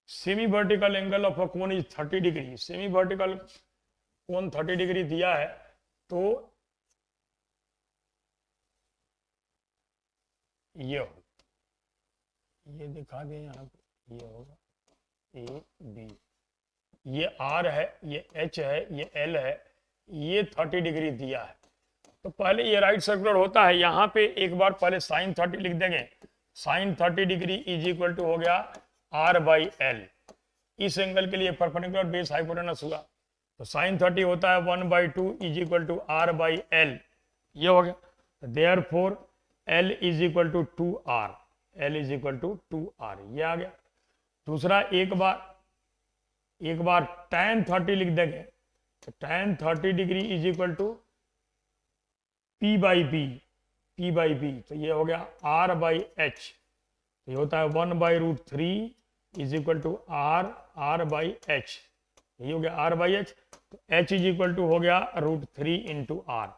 Semi vertical angle of a cone is 30 degree, semi vertical cone 30 degree दिया है, तो ये हो, ये दिखा दें यहाँ पे, ये होगा ए बी, ये आर है, ये एच है, ये एल है, ये 30 डिग्री दिया है। तो पहले ये राइट सर्कुलर होता है, यहाँ पे एक बार पहले साइन 30 लिख देंगे, sine 30 degree is equal to हो गया r/l। इस एंगल के लिए परपेंडिकुलर बेस हाइपोटेनस हुआ, तो साइन 30 होता है 1/2 इज इक्वल टू r/l, ये हो गया। Therefore l is equal to 2r, l is equal to 2r, ये आ गया। दूसरा एक बार tan 30 लिख देंगे, तो tan 30 degree is equal to p/b, तो ये हो गया r/h, ये होता है 1/√3 इज इक्वल टू r/h, ये हो गया r/h, तो h इज इक्वल टू हो गया √3 इंटू r।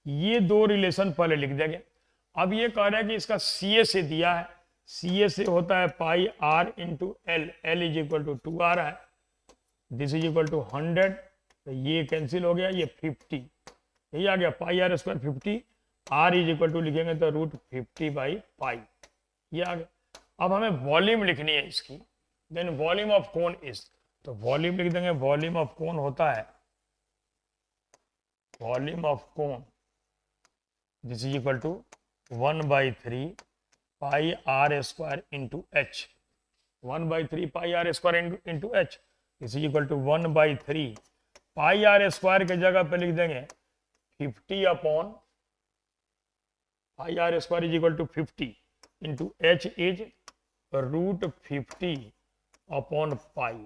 ये दो रिलेशन पहले लिख देंगे। अब ये कह रहा है कि इसका CA से दिया है, CA से होता है pi r into L, L is equal to 2r है, दिस इज इक्वल टू 100, तो ये कैंसिल हो गया, ये 50, यही आ गया pi r square 50, r is equal to लिखेंगे तो √50/π, ये आ गया। अब हमें वॉल्यूम लिखनी है इसकी, then volume of cone is, तो वॉल्यूम लिख देंगे, वॉल्यूम ऑफ कोन होता है, volume of cone this is equal to 1/3 pi are square into H, 1/3 pi are square into H is equal to 1/3 pi are square की जगह पे लिख देंगे 50 upon pi are square is equal to 50 into H is √50 upon pi.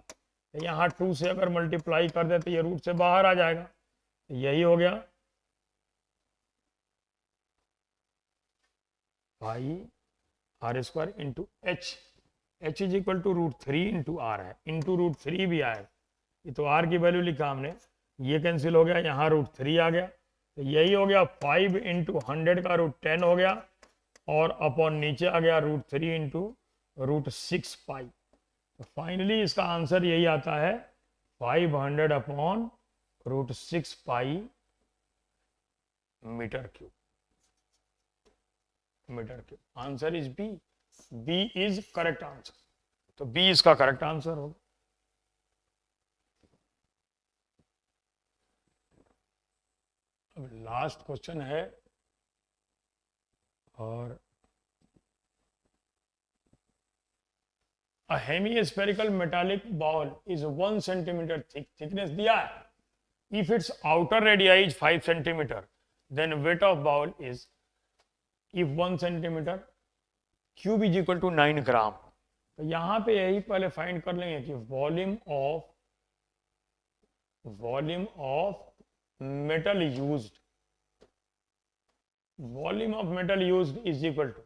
यहाँ 2 से अगर multiply कर दे तो ये रूट से बाहर आ जाएगा, तो यही हो गया pi are square into H, H is equal to √3 into R है, इंटू √3 भी आएगा, ये तो आर की वैल्यू लिखा हमने, ये कैंसिल हो गया, यहाँ √3 आ गया, तो यही हो गया 5 इंटू 100 का √10 हो गया, और अपॉन नीचे आ गया √3 इंटू √6 पाई। तो फाइनली इसका आंसर यही आता है 500 upon √6 pi metre cube, metre cube. Answer is B, B is correct answer, तो बी इसका करेक्ट आंसर होगा। अब लास्ट क्वेश्चन है, और a hemispherical metallic ball is 1 centimeter thick, thickness दिया है, if its outer radii is 5 centimeter then weight of ball is, if 1 centimeter cube is equal to 9 ग्राम। तो यहां पे यही पहले फाइंड कर लेंगे कि volume of metal used, volume of metal used is equal to,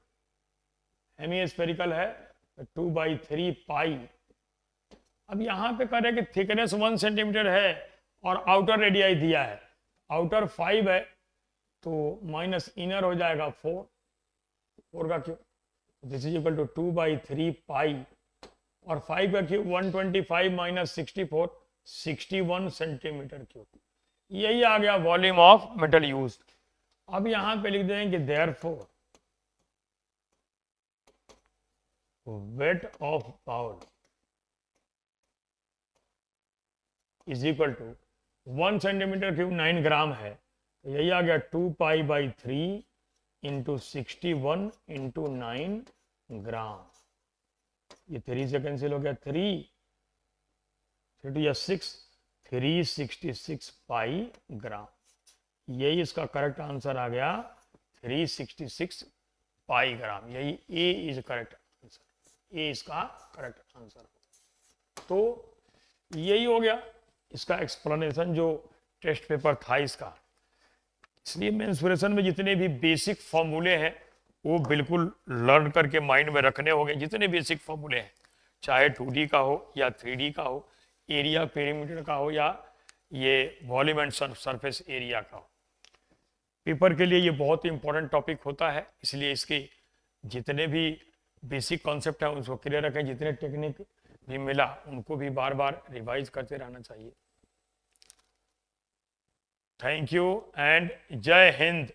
hemispherical है 2/3 पाई। अब यहां पे कह रहे कि थिकनेस 1 सेंटीमीटर है और आउटर रेडियाई दिया है, आउटर 5 है तो माइनस इनर हो जाएगा 4 का cube, this is equal to 2/3 pi, और 5 का क्यूब 125 माइनस 64 61 सेंटीमीटर क्यूब, यही आ गया वॉल्यूम ऑफ मेटल यूज्ड। अब यहां पे लिख देंगे कि therefore weight of bowl is equal to 1 centimetre cube 9 ग्राम है, तो यही आ गया 2π/3 इंटू 61 इंटू 9 ग्राम, ये 3 से कैंसिल हो गया, 3 2 या 6, 366 पाई ग्राम, यही इसका करेक्ट आंसर आ गया 366 पाई ग्राम, यही ए इज करेक्ट आंसर, ए इसका करेक्ट आंसर। तो यही हो गया इसका एक्सप्लेनेशन जो टेस्ट पेपर था इसका। इसलिए मेंसुरेशन में जितने भी बेसिक फॉर्मूले हैं वो बिल्कुल लर्न करके माइंड में रखने होंगे, जितने बेसिक फॉर्मूले हैं, चाहे 2D का हो या 3D का हो, एरिया पेरीमीटर का हो या ये वॉल्यूम एंड सरफेस एरिया का हो। पेपर के लिए ये बहुत ही इंपॉर्टेंट टॉपिक होता है, इसलिए इसके जितने भी बेसिक कॉन्सेप्ट है उसको क्लियर रखें, जितने टेक्निक भी मिला उनको भी बार बार रिवाइज करते रहना चाहिए। थैंक यू एंड जय हिंद।